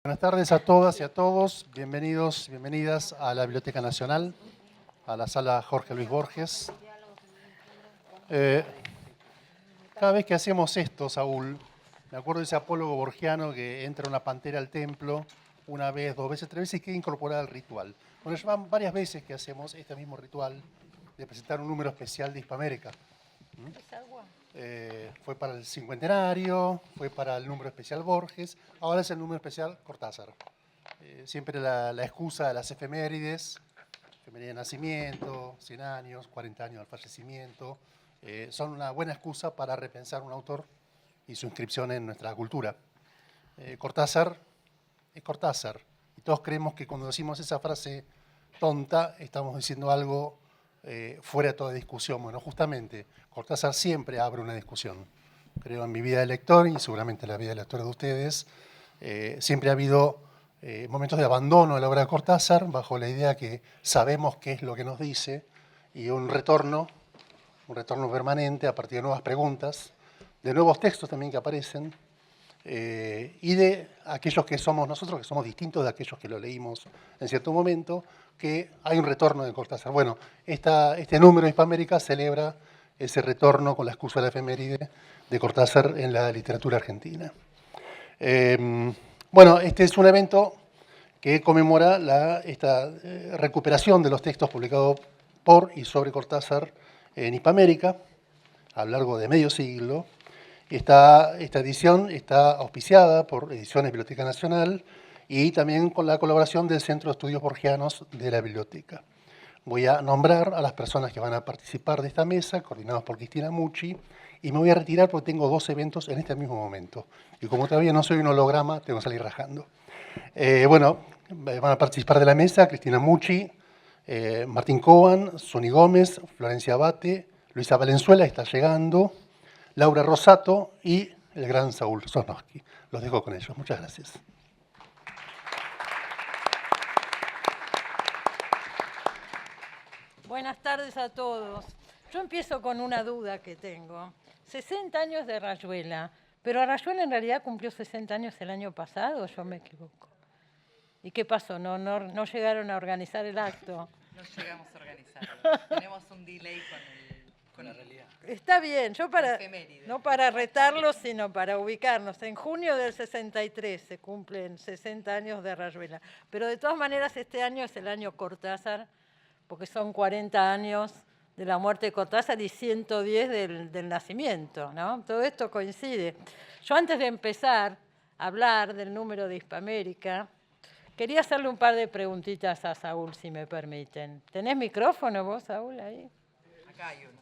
Buenas tardes a todas y a todos. Bienvenidos, bienvenidas a la Biblioteca Nacional, a la sala Jorge Luis Borges. Cada vez que hacemos esto, Saúl, me acuerdo de ese apólogo borgiano que entra una pantera al templo una vez, dos veces, tres veces y queda incorporada al ritual. Bueno, ya van varias veces que hacemos este mismo ritual de presentar un número especial de Hispamérica. Fue para el cincuentenario, fue para el número especial Borges, ahora es el número especial Cortázar. Siempre la excusa de las efemérides, efeméride de nacimiento, 100 años, 40 años del fallecimiento, son una buena excusa para repensar un autor y su inscripción en nuestra cultura. Cortázar es Cortázar, y todos creemos que cuando decimos esa frase tonta estamos diciendo algo fuera de toda discusión. Bueno, justamente, Cortázar siempre abre una discusión. Creo en mi vida de lector y seguramente en la vida de lector de ustedes, siempre ha habido momentos de abandono de la obra de Cortázar bajo la idea que sabemos qué es lo que nos dice y un retorno permanente a partir de nuevas preguntas, de nuevos textos también que aparecen, y de aquellos que somos nosotros, que somos distintos de aquellos que lo leímos en cierto momento, que hay un retorno de Cortázar. Bueno, este número de Hispamérica celebra ese retorno con la excusa de la efeméride de Cortázar en la literatura argentina. Bueno, este es un evento que conmemora esta recuperación de los textos publicados por y sobre Cortázar en Hispamérica a lo largo de medio siglo. Esta edición está auspiciada por Ediciones Biblioteca Nacional y también con la colaboración del Centro de Estudios Borgianos de la Biblioteca. Voy a nombrar a las personas que van a participar de esta mesa, coordinados por Cristina Mucci, y me voy a retirar porque tengo dos eventos en este mismo momento. Y como todavía no soy un holograma, tengo que salir rajando. Bueno, van a participar de la mesa Cristina Mucci, Martín Coan, Suni Gómez, Florencia Abate, Luisa Valenzuela está llegando, Laura Rosato y el gran Saúl Sosnowski. Los dejo con ellos. Muchas gracias. Buenas tardes a todos. Yo empiezo con una duda que tengo. 60 años de Rayuela, pero Rayuela en realidad cumplió 60 años el año pasado, ¿o yo me equivoco? ¿Y qué pasó? ¿No llegaron a organizar el acto? No llegamos a organizarlo. Tenemos un delay con la realidad. Está bien, yo no para retarlos, sino para ubicarnos. En junio del 63 se cumplen 60 años de Rayuela. Pero de todas maneras este año es el año Cortázar, porque son 40 años de la muerte de Cortázar y 110 del nacimiento, ¿no? Todo esto coincide. Yo antes de empezar a hablar del número de Hispamérica, quería hacerle un par de preguntitas a Saúl, si me permiten. ¿Tenés micrófono vos, Saúl, ahí? Acá hay uno.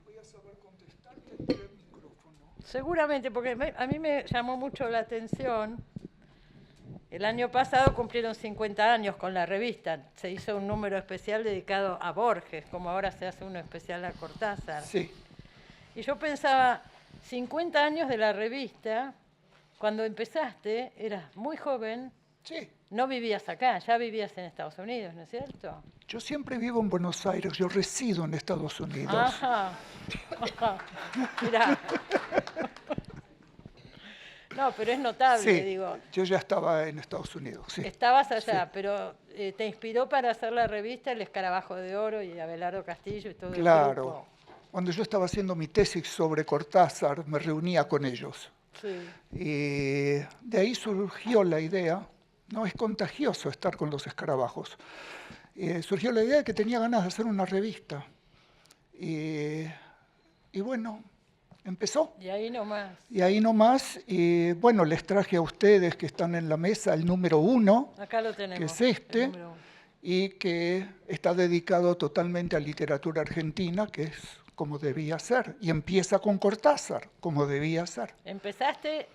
Voy a saber contestarte el micrófono. Seguramente, porque a mí me llamó mucho la atención. El año pasado cumplieron 50 años con la revista. Se hizo un número especial dedicado a Borges, como ahora se hace uno especial a Cortázar. Sí. Y yo pensaba, 50 años de la revista, cuando empezaste, eras muy joven, Sí. no vivías acá, ya vivías en Estados Unidos, ¿no es cierto? Yo siempre vivo en Buenos Aires, yo resido en Estados Unidos. Ajá. Mirá. No, pero es notable, Sí, digo. yo ya estaba en Estados Unidos, sí. Estabas allá, Sí. pero te inspiró para hacer la revista El Escarabajo de Oro y Abelardo Castillo y todo el Claro. grupo. Cuando yo estaba haciendo mi tesis sobre Cortázar, me reunía con ellos. Sí. Y de ahí surgió la idea, no es contagioso estar con los escarabajos, surgió la idea de que tenía ganas de hacer una revista. Y bueno, empezó. Y ahí nomás. Y ahí nomás, bueno, les traje a ustedes que están en la mesa el número 1, Acá lo tenemos. que es el este, número 1. y que está dedicado totalmente a literatura argentina, que es como debía ser. Y empieza con Cortázar, como debía ser. Empezaste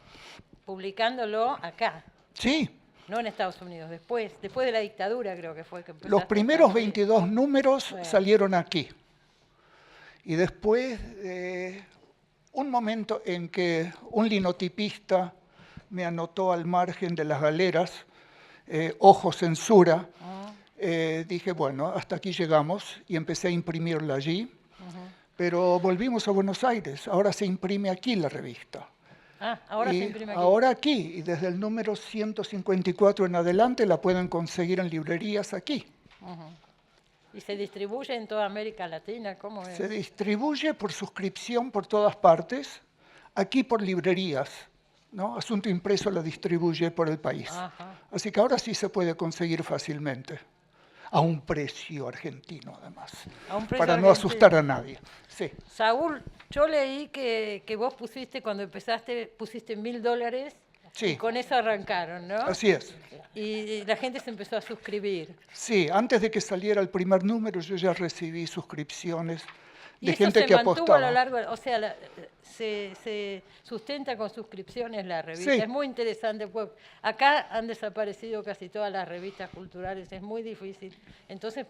publicándolo acá, Sí, no en Estados Unidos, después de la dictadura creo que fue que empezaste. los primeros 22 números Bueno. salieron aquí. Y después, un momento en que un linotipista me anotó al margen de las galeras, ojo censura, dije, bueno, hasta aquí llegamos y empecé a imprimirla allí. Pero volvimos a Buenos Aires, ahora se imprime aquí la revista. Ah, ahora Y se imprime aquí. ahora aquí, y desde el número 154 en adelante la pueden conseguir en librerías aquí. ¿Y se distribuye en toda América Latina? ¿Cómo es? Se distribuye por suscripción por todas partes, aquí por librerías, ¿no? Asunto Impreso la distribuye por el país. Ajá. Así que ahora sí se puede conseguir fácilmente, a un precio argentino además, A un precio para no argentino. asustar a nadie. Sí. Saúl, yo leí que vos pusiste, cuando empezaste, pusiste $1000 Sí. y con eso arrancaron, ¿no? Así es. Y la gente se empezó a suscribir. Sí, antes de que saliera el primer número yo ya recibí suscripciones Y de eso gente se que mantuvo apostaba. a lo largo, o sea, se sustenta con suscripciones la revista. Sí. Es muy interesante, pues acá han desaparecido casi todas las revistas culturales, es muy difícil. Entonces,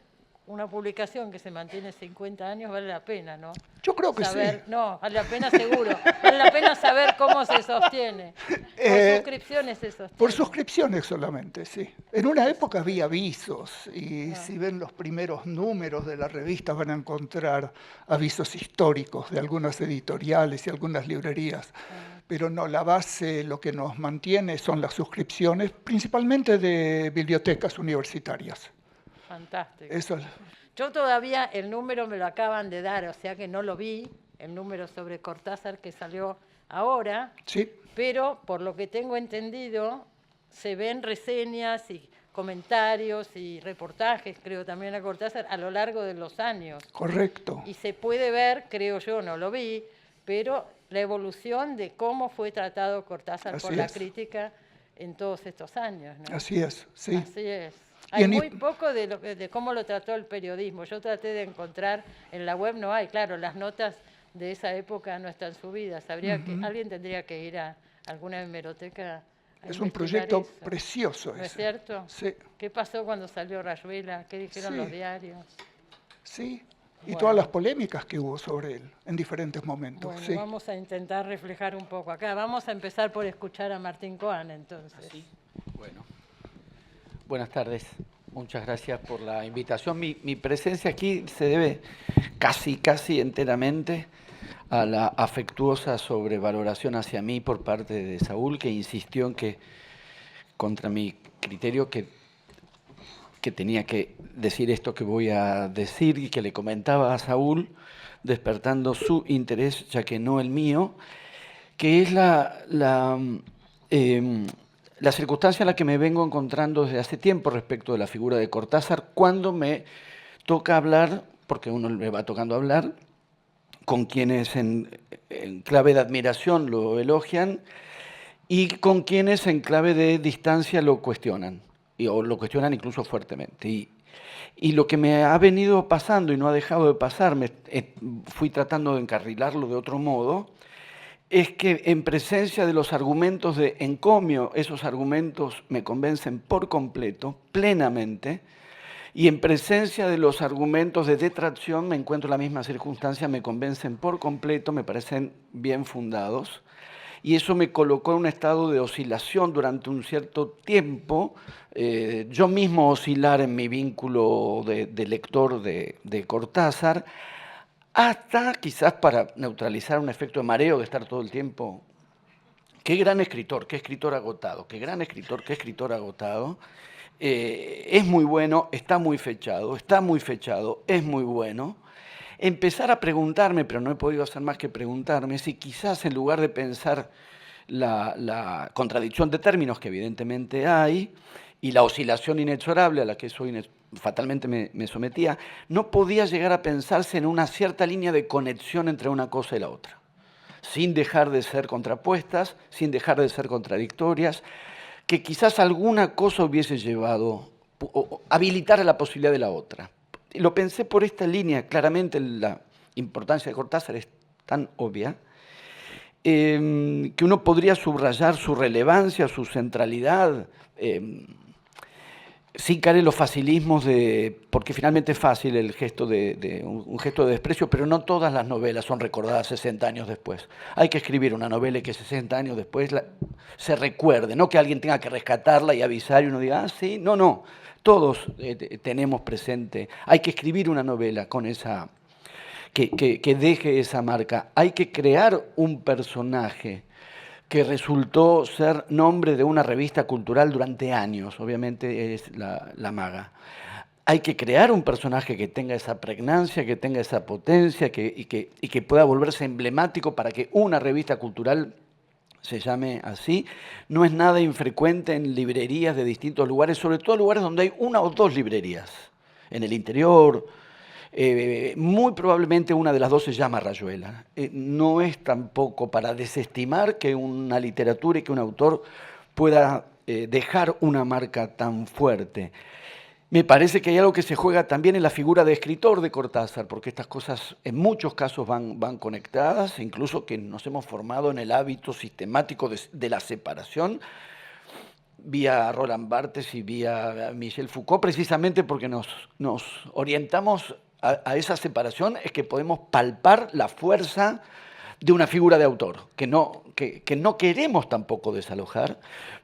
una publicación que se mantiene 50 años vale la pena, ¿no? Yo creo que Saber, sí. no, vale la pena seguro. Vale la pena saber cómo se sostiene. Por suscripciones se sostiene. Por suscripciones solamente, sí. En una época había avisos y si ven los primeros números de la revista van a encontrar avisos históricos de algunas editoriales y algunas librerías. Pero no, la base, lo que nos mantiene son las suscripciones, principalmente de bibliotecas universitarias. Fantástico. Eso, Yo todavía el número me lo acaban de dar, o sea que no lo vi, el número sobre Cortázar que salió ahora, sí, pero por lo que tengo entendido, se ven reseñas y comentarios y reportajes, creo también a Cortázar, a lo largo de los años. correcto. Y se puede ver, creo yo, no lo vi, pero la evolución de cómo fue tratado Cortázar por Así la es. crítica en todos estos años, ¿no? Así es, sí. Así es. Y Hay en muy hi- poco de cómo lo trató el periodismo. Yo traté de encontrar, en la web no hay, claro, las notas de esa época no están subidas. Alguien tendría que ir a alguna hemeroteca a Es un investigar proyecto eso. precioso ¿No es ese. cierto? Sí, ¿Qué pasó cuando salió Rayuela? ¿Qué dijeron Sí. los diarios? sí. Y Bueno. todas las polémicas que hubo sobre él en diferentes momentos. Bueno, sí. vamos a intentar reflejar un poco acá. Vamos a empezar por escuchar a Martín Coan, entonces. Bueno, buenas tardes. Muchas gracias por la invitación. Mi presencia aquí se debe casi enteramente a la afectuosa sobrevaloración hacia mí por parte de Saúl, que insistió en que, contra mi criterio, que tenía que decir esto que voy a decir y que le comentaba a Saúl, despertando su interés, ya que no el mío, que es la circunstancia en la que me vengo encontrando desde hace tiempo respecto de la figura de Cortázar, cuando me toca hablar, porque uno le va tocando hablar, con quienes en clave de admiración lo elogian y con quienes en clave de distancia lo cuestionan, o lo cuestionan incluso fuertemente. Y lo que me ha venido pasando y no ha dejado de pasarme, fui tratando de encarrilarlo de otro modo, es que en presencia de los argumentos de encomio, esos argumentos me convencen por completo, plenamente, y en presencia de los argumentos de detracción me encuentro en la misma circunstancia, me convencen por completo, me parecen bien fundados, y eso me colocó en un estado de oscilación durante un cierto tiempo, yo mismo oscilar en mi vínculo de lector de Cortázar, hasta quizás para neutralizar un efecto de mareo de estar todo el tiempo. Qué gran escritor, qué escritor agotado, qué gran escritor, qué escritor agotado. Es muy bueno, está muy fechado, es muy bueno. Empezar a preguntarme, pero no he podido hacer más que preguntarme, si quizás en lugar de pensar la contradicción de términos que evidentemente hay y la oscilación inexorable a la que eso fatalmente me sometía, no podía llegar a pensarse en una cierta línea de conexión entre una cosa y la otra, sin dejar de ser contrapuestas, sin dejar de ser contradictorias, que quizás alguna cosa hubiese llevado, o habilitar la posibilidad de la otra. Lo pensé por esta línea, claramente la importancia de Cortázar es tan obvia, que uno podría subrayar su relevancia, su centralidad, sin caer en los facilismos porque finalmente es fácil el gesto un gesto de desprecio, pero no todas las novelas son recordadas 60 años después. Hay que escribir una novela y que 60 años después se recuerde, no que alguien tenga que rescatarla y avisar y uno diga, sí, no, todos tenemos presente. Hay que escribir una novela con esa, que deje esa marca. Hay que crear un personaje que resultó ser nombre de una revista cultural durante años, obviamente es la Maga. Hay que crear un personaje que tenga esa pregnancia, que tenga esa potencia y que pueda volverse emblemático para que una revista cultural se llame así. No es nada infrecuente en librerías de distintos lugares, sobre todo lugares donde hay una o dos librerías, en el interior. Muy probablemente una de las dos se llama Rayuela. No es tampoco para desestimar que una literatura y que un autor pueda dejar una marca tan fuerte. Me parece que hay algo que se juega también en la figura de escritor de Cortázar, porque estas cosas en muchos casos van conectadas, incluso que nos hemos formado en el hábito sistemático de la separación, vía Roland Barthes y vía Michel Foucault, precisamente porque nos orientamos a esa separación, es que podemos palpar la fuerza de una figura de autor, que no queremos tampoco desalojar,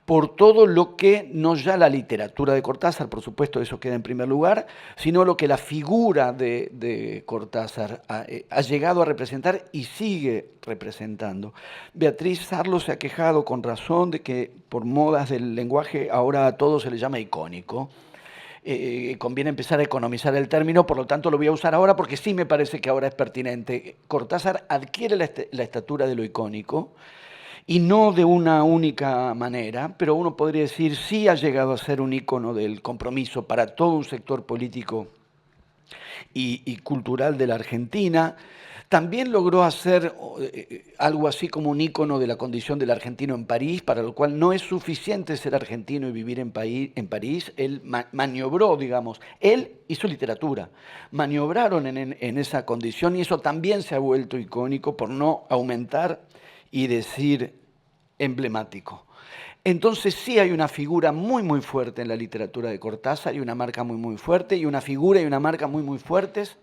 por todo lo que no ya la literatura de Cortázar, por supuesto eso queda en primer lugar, sino lo que la figura de Cortázar ha llegado a representar y sigue representando. Beatriz Sarlo se ha quejado con razón de que por modas del lenguaje ahora a todo se le llama icónico. Conviene empezar a economizar el término, por lo tanto lo voy a usar ahora porque sí me parece que ahora es pertinente. Cortázar adquiere la estatura de lo icónico y no de una única manera, pero uno podría decir sí ha llegado a ser un ícono del compromiso para todo un sector político y cultural de la Argentina. También logró hacer algo así como un ícono de la condición del argentino en París, para lo cual no es suficiente ser argentino y vivir en París. Él maniobró, digamos, él y su literatura, maniobraron en esa condición y eso también se ha vuelto icónico por no aumentar y decir emblemático. Entonces sí hay una figura muy, muy fuerte en la literatura de Cortázar y una marca muy, muy fuerte y una figura y una marca muy, muy fuertes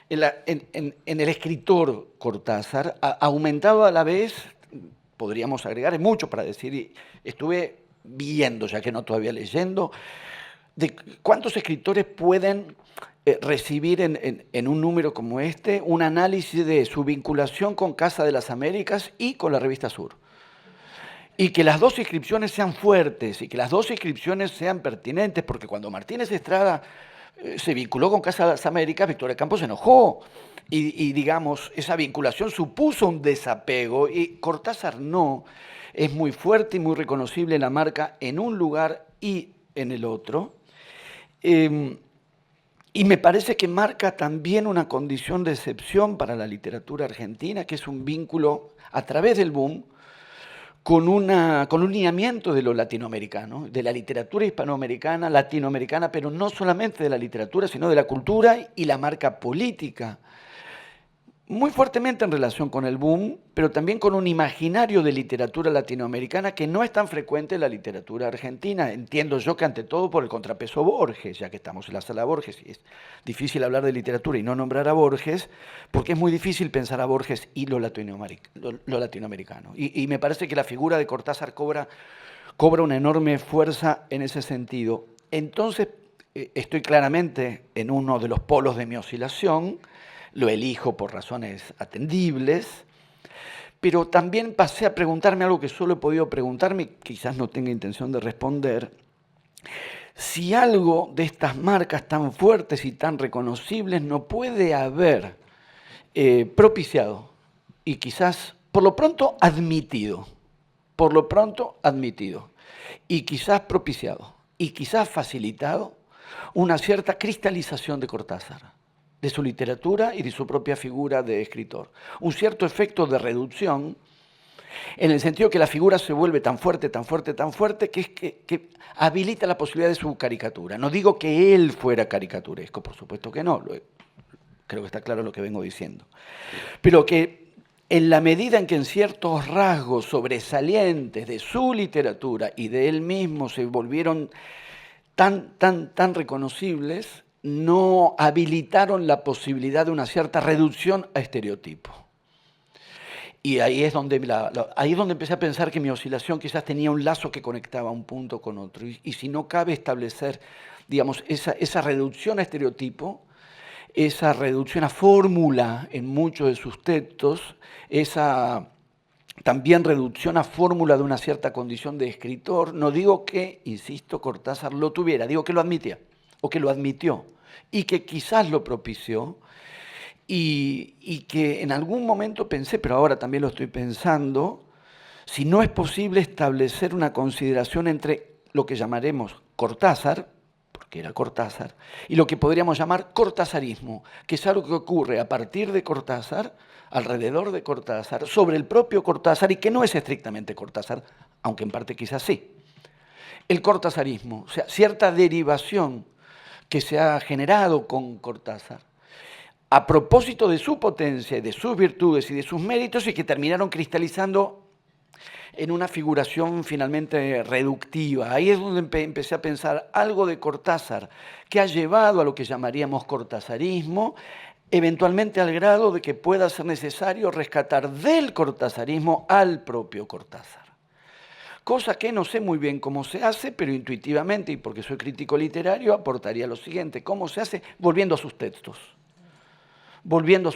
en el escritor Cortázar, aumentado a la vez, podríamos agregar, es mucho para decir, y estuve viendo, ya que no todavía leyendo, de cuántos escritores pueden recibir en un número como este un análisis de su vinculación con Casa de las Américas y con la revista Sur. Y que las dos inscripciones sean fuertes y que las dos inscripciones sean pertinentes, porque cuando Martínez Estrada se vinculó con Casa de las Américas, Victoria Campos se enojó y digamos, esa vinculación supuso un desapego y Cortázar no, es muy fuerte y muy reconocible la marca en un lugar y en el otro. Y me parece que marca también una condición de excepción para la literatura argentina, que es un vínculo a través del boom con un lineamiento de lo latinoamericano, de la literatura hispanoamericana, latinoamericana, pero no solamente de la literatura, sino de la cultura y la marca política. Muy fuertemente en relación con el boom, pero también con un imaginario de literatura latinoamericana que no es tan frecuente en la literatura argentina. Entiendo yo que ante todo por el contrapeso Borges, ya que estamos en la sala Borges y es difícil hablar de literatura y no nombrar a Borges, porque es muy difícil pensar a Borges y lo latinoamericano. Y me parece que la figura de Cortázar cobra una enorme fuerza en ese sentido. Entonces, estoy claramente en uno de los polos de mi oscilación, lo elijo por razones atendibles, pero también pasé a preguntarme algo que solo he podido preguntarme, quizás no tenga intención de responder, si algo de estas marcas tan fuertes y tan reconocibles no puede haber propiciado y quizás por lo pronto admitido, y quizás propiciado, y quizás facilitado una cierta cristalización de Cortázar, de su literatura y de su propia figura de escritor. Un cierto efecto de reducción, en el sentido que la figura se vuelve tan fuerte, que habilita la posibilidad de su caricatura. No digo que él fuera caricaturesco, por supuesto que no, creo que está claro lo que vengo diciendo. Pero que en la medida en que en ciertos rasgos sobresalientes de su literatura y de él mismo se volvieron tan reconocibles, no habilitaron la posibilidad de una cierta reducción a estereotipo. Y ahí es donde empecé a pensar que mi oscilación quizás tenía un lazo que conectaba un punto con otro. Y si no cabe establecer, digamos, esa reducción a estereotipo, esa reducción a fórmula en muchos de sus textos, esa también reducción a fórmula de una cierta condición de escritor. No digo que, insisto, Cortázar lo tuviera, digo que lo admitía, o que lo admitió, y que quizás lo propició, y que en algún momento pensé, pero ahora también lo estoy pensando, si no es posible establecer una consideración entre lo que llamaremos Cortázar, porque era Cortázar, y lo que podríamos llamar cortazarismo, que es algo que ocurre a partir de Cortázar, alrededor de Cortázar, sobre el propio Cortázar, y que no es estrictamente Cortázar, aunque en parte quizás sí. El cortazarismo, o sea, cierta derivación que se ha generado con Cortázar, a propósito de su potencia, de sus virtudes y de sus méritos, y que terminaron cristalizando en una figuración finalmente reductiva. Ahí es donde empecé a pensar algo de Cortázar, que ha llevado a lo que llamaríamos cortazarismo, eventualmente al grado de que pueda ser necesario rescatar del cortazarismo al propio Cortázar. Cosa que no sé muy bien cómo se hace, pero intuitivamente, y porque soy crítico literario, aportaría lo siguiente: cómo se hace volviendo a sus textos. Volviendo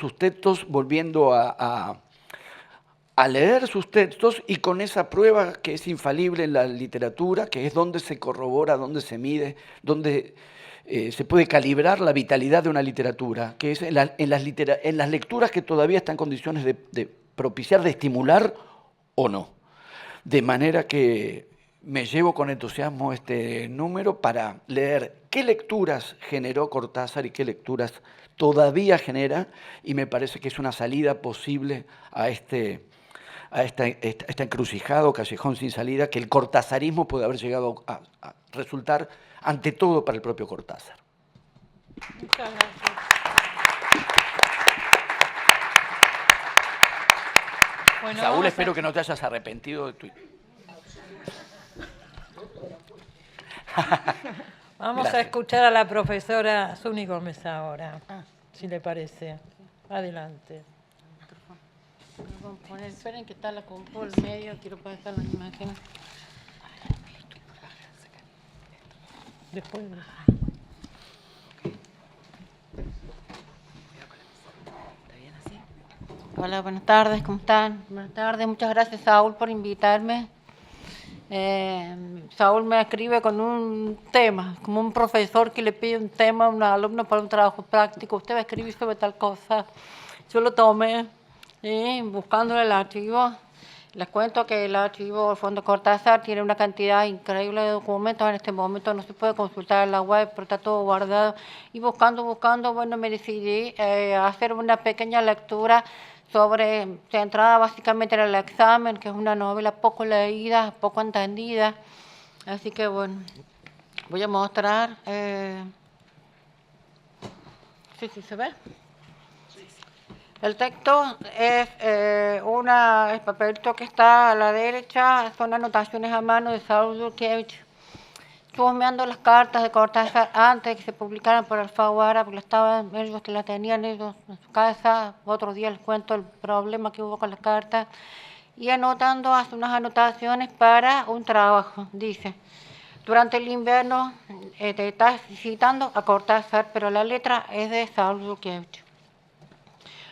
a leer sus textos, y con esa prueba que es infalible en la literatura, que es donde se corrobora, donde se mide, donde se puede calibrar la vitalidad de una literatura, que es en las lecturas que todavía están en condiciones de propiciar, de estimular o no. De manera que me llevo con entusiasmo este número para leer qué lecturas generó Cortázar y qué lecturas todavía genera, y me parece que es una salida posible a esta encrucijada o callejón sin salida que el cortazarismo puede haber llegado a resultar, ante todo para el propio Cortázar. Muchas gracias. Bueno, Saúl, espero que no te hayas arrepentido de tu... Vamos Gracias. a escuchar a la profesora Zuni Gómez ahora, si le parece. Adelante. Vamos a poner, esperen que está la compu en medio, quiero pasar las imágenes. Después. Hola, buenas tardes, ¿cómo están? Buenas tardes, muchas gracias, Saúl, por invitarme. Saúl me escribe con un tema, como un profesor que le pide un tema a un alumno para un trabajo práctico. Usted va a escribir sobre tal cosa. Yo lo tomé y buscando el archivo, les cuento que el archivo del Fondo Cortázar tiene una cantidad increíble de documentos. En este momento no se puede consultar en la web, pero está todo guardado. Y buscando, bueno, me decidí a hacer una pequeña lectura centrada básicamente en el examen, que es una novela poco leída, poco entendida. Así que bueno, voy a mostrar. Sí, se ve. El texto es el papelito que está a la derecha, son anotaciones a mano de Saúl Yurkiewicz. Estuve mirando las cartas de Cortázar antes de que se publicaran por Alfaguara, porque ellos las tenían ellos en su casa. Otro día les cuento el problema que hubo con las cartas. Y hace unas anotaciones para un trabajo. Dice, durante el invierno, está citando a Cortázar, pero la letra es de Saúl Yurkiewicz.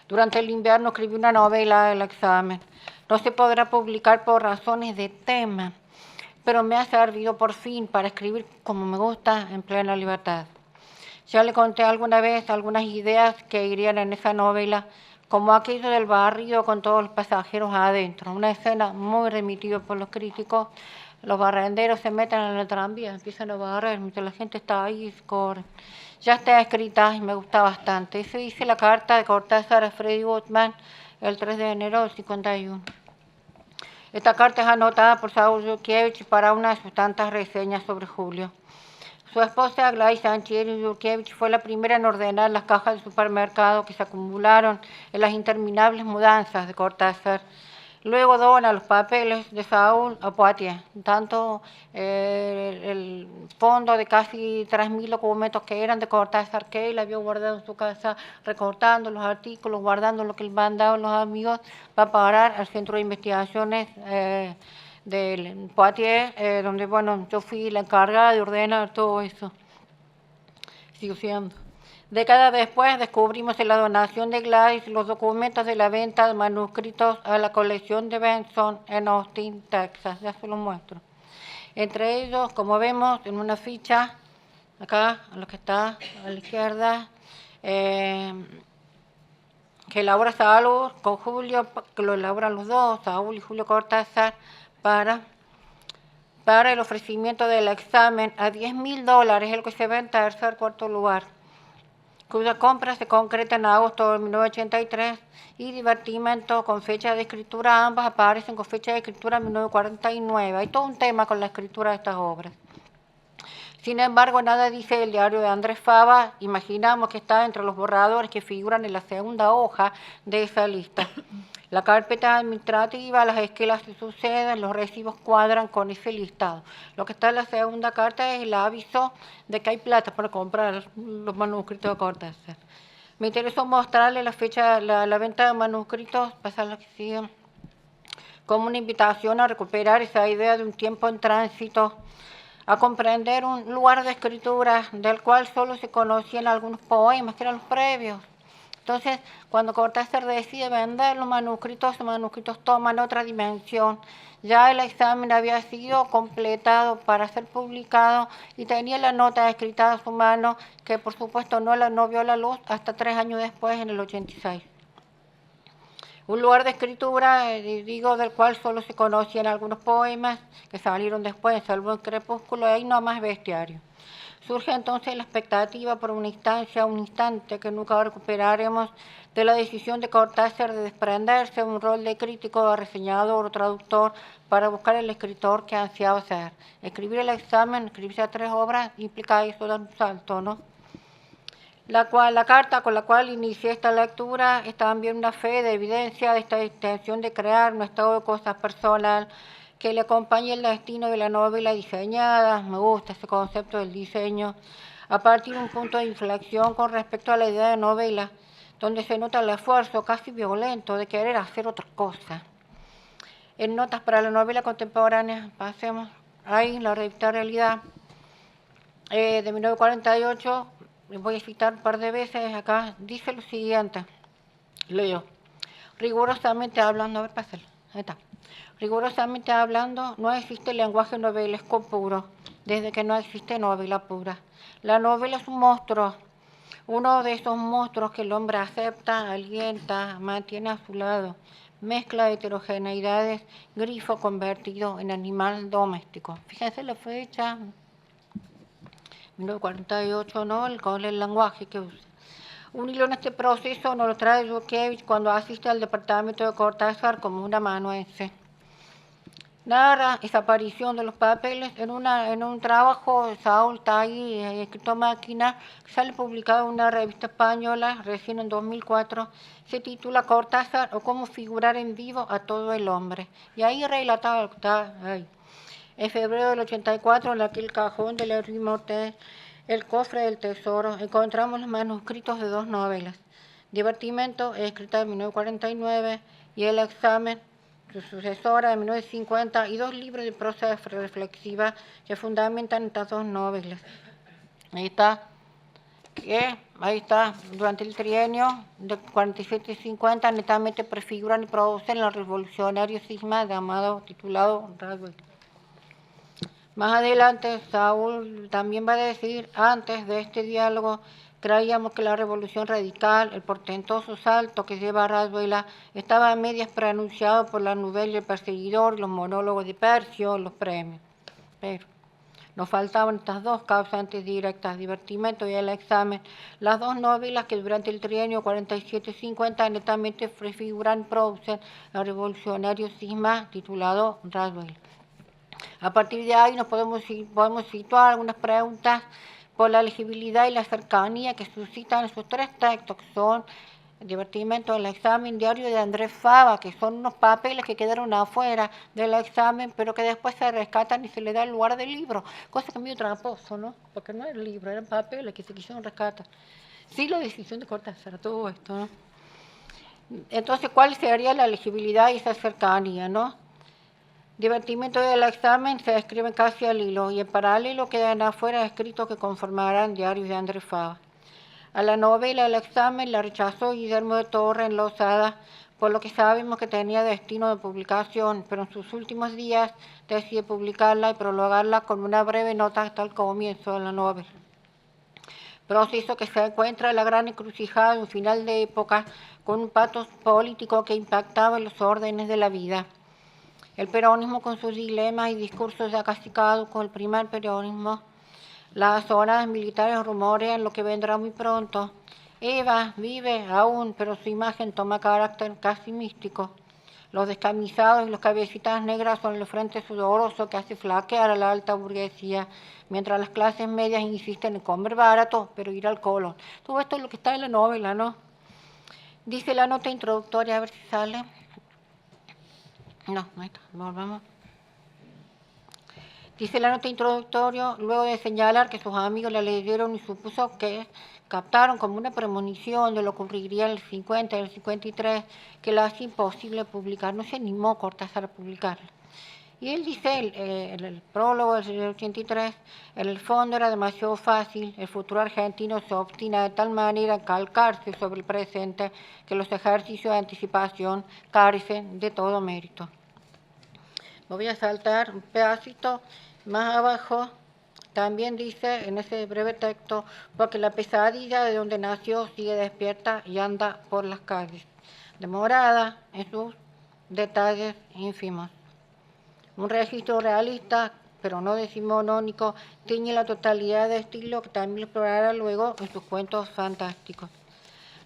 Durante el invierno escribí una novela del examen. No se podrá publicar por razones de tema, pero me ha servido por fin para escribir como me gusta, en plena libertad. Ya le conté alguna vez algunas ideas que irían en esa novela, como aquello del barrio con todos los pasajeros adentro, una escena muy remitida por los críticos. Los barrenderos se meten en el tranvía, empiezan a barrer, mientras la gente está ahí y corre. Ya está escrita y me gusta bastante. Eso dice la carta de Cortázar a Freddy Goodman el 3 de enero del 51. Esta carta es anotada por Saúl Yurkiewicz para una de sus tantas reseñas sobre Julio. Su esposa, Gladys Sanchieri Yurkiewicz, fue la primera en ordenar las cajas del supermercado que se acumularon en las interminables mudanzas de Cortázar. Luego dona los papeles de Saúl a Poitiers, tanto el fondo de casi 3.000 documentos que eran de Cortázar, que él había guardado en su casa, recortando los artículos, guardando lo que le mandaban los amigos, va a parar al Centro de Investigaciones de Poitiers, donde bueno, yo fui la encargada de ordenar todo eso. Sigo siendo. Décadas después descubrimos en la donación de Gladys los documentos de la venta de manuscritos a la colección de Benson en Austin, Texas. Ya se los muestro. Entre ellos, como vemos en una ficha, acá, lo que está a la izquierda, que elabora Saúl con Julio, que lo elaboran los dos, Saúl y Julio Cortázar, para el ofrecimiento del examen a $10.000, el que se ve en tercer, cuarto lugar, cuya compra se concreta en agosto de 1983, y Divertimento con fecha de escritura, ambas aparecen con fecha de escritura en 1949. Hay todo un tema con la escritura de estas obras. Sin embargo, nada dice el diario de Andrés Fava. Imaginamos que está entre los borradores que figuran en la segunda hoja de esa lista. La carpeta administrativa, las esquelas se suceden, los recibos cuadran con ese listado. Lo que está en la segunda carta es el aviso de que hay plata para comprar los manuscritos de Cortázar. Me interesó mostrarle la fecha, la venta de manuscritos, pasar la que sigue, como una invitación a recuperar esa idea de un tiempo en tránsito, a comprender un lugar de escritura del cual solo se conocían algunos poemas, que eran los previos. Entonces, cuando Cortázar decide vender los manuscritos toman otra dimensión. Ya el examen había sido completado para ser publicado y tenía la nota escrita a su mano, que por supuesto no vio la luz hasta 3 años después, en el 86. Un lugar de escritura, del cual solo se conocían algunos poemas que salieron después, salvo en Crepúsculo, y ahí no más bestiario. Surge entonces la expectativa por una instancia, un instante que nunca recuperaremos, de la decisión de Cortázar de desprenderse de un rol de crítico, reseñador o traductor para buscar el escritor que ansiaba ser. Escribir el examen, escribirse a 3 obras, implica eso, dar un salto, ¿no? La carta con la cual inicié esta lectura es también una fe de evidencia de esta intención de crear un estado de cosas personal que le acompañe el destino de la novela diseñada. Me gusta ese concepto del diseño, a partir de un punto de inflexión con respecto a la idea de novela, donde se nota el esfuerzo casi violento de querer hacer otra cosa. En notas para la novela contemporánea, pasemos ahí, la revista Realidad, de 1948, voy a citar un par de veces acá, dice lo siguiente, leo: rigurosamente hablando, a ver, pásalo, ahí está. Rigurosamente hablando, no existe lenguaje novelesco puro, desde que no existe novela pura. La novela es un monstruo, uno de esos monstruos que el hombre acepta, alienta, mantiene a su lado, mezcla de heterogeneidades, grifo convertido en animal doméstico. Fíjense la fecha, 1948, ¿no? Con el lenguaje que usa. Un hilo en este proceso nos lo trae Yurkevich cuando asiste al departamento de Cortázar como un amanuense. Narra esa aparición de los papeles en un trabajo de Saúl Tagui, escrito a máquina, que sale publicado en una revista española recién en 2004. Se titula Cortázar o cómo figurar en vivo a todo el hombre. Y ahí relataba lo que está ahí. En febrero del 84, en aquel cajón de la Rue Mortel, el cofre del tesoro, encontramos los manuscritos de 2 novelas: Divertimento, escrita en 1949, y El examen, su sucesora, de 1950, y 2 libros de prosa reflexiva que fundamentan estas 2 novelas. Ahí está, durante el trienio de 47 y 50, netamente prefiguran y producen el revolucionario cisma de Amado, titulado Raswell. Más adelante, Saúl también va a decir: antes de este diálogo, creíamos que la revolución radical, el portentoso salto que lleva a Razuela, estaba a medias preanunciado por la novela El perseguidor, los monólogos de Percio, los premios. Pero nos faltaban estas 2 causantes directas, Divertimento y El examen, las 2 novelas que durante el trienio 47-50 netamente prefiguran y producen el revolucionario cisma titulado Razuela. A partir de ahí nos podemos situar algunas preguntas por la legibilidad y la cercanía que suscitan esos 3 textos, que son Divertimento, El examen, Diario de Andrés Fava, que son unos papeles que quedaron afuera del examen, pero que después se rescatan y se le da el lugar del libro, cosa que es medio tramposo, ¿no? Porque no era el libro, eran papeles que se quisieron rescatar. Sí, la decisión de Cortázar, todo esto, ¿no? Entonces, ¿cuál sería la legibilidad y esa cercanía, no? Divertimento del examen se escriben casi al hilo, y en paralelo quedan afuera escritos que conformarán Diarios de Andrés Fava. A la novela El examen la rechazó Guillermo de Torres en Losada, por lo que sabemos que tenía destino de publicación, pero en sus últimos días decide publicarla y prologarla con una breve nota hasta el comienzo de la novela. Proceso que se encuentra en la gran encrucijada de un final de época con un patos político que impactaba en los órdenes de la vida. El peronismo con sus dilemas y discursos ya casi caducos, el primer peronismo. Las zonas militares rumorean lo que vendrá muy pronto. Eva vive aún, pero su imagen toma carácter casi místico. Los descamisados y los cabecitas negras son el frente sudoroso que hace flaquear a la alta burguesía, mientras las clases medias insisten en comer barato, pero ir al colon. Todo esto es lo que está en la novela, ¿no? Dice la nota introductoria, a ver si sale. No, ahí está, volvamos. Dice la nota introductoria, luego de señalar que sus amigos la leyeron y supuso que captaron como una premonición de lo que ocurriría en el 50 y el 53, que la hace imposible publicar. No se animó Cortázar a publicarla. Y él dice, en el prólogo del 83, en el fondo era demasiado fácil, el futuro argentino se obstina de tal manera en calcarse sobre el presente que los ejercicios de anticipación carecen de todo mérito. Me voy a saltar un pedacito más abajo. También dice en ese breve texto, porque la pesadilla de donde nació sigue despierta y anda por las calles, demorada en sus detalles ínfimos. Un registro realista, pero no decimonónico, tiñe la totalidad de estilo que también explorará luego en sus cuentos fantásticos.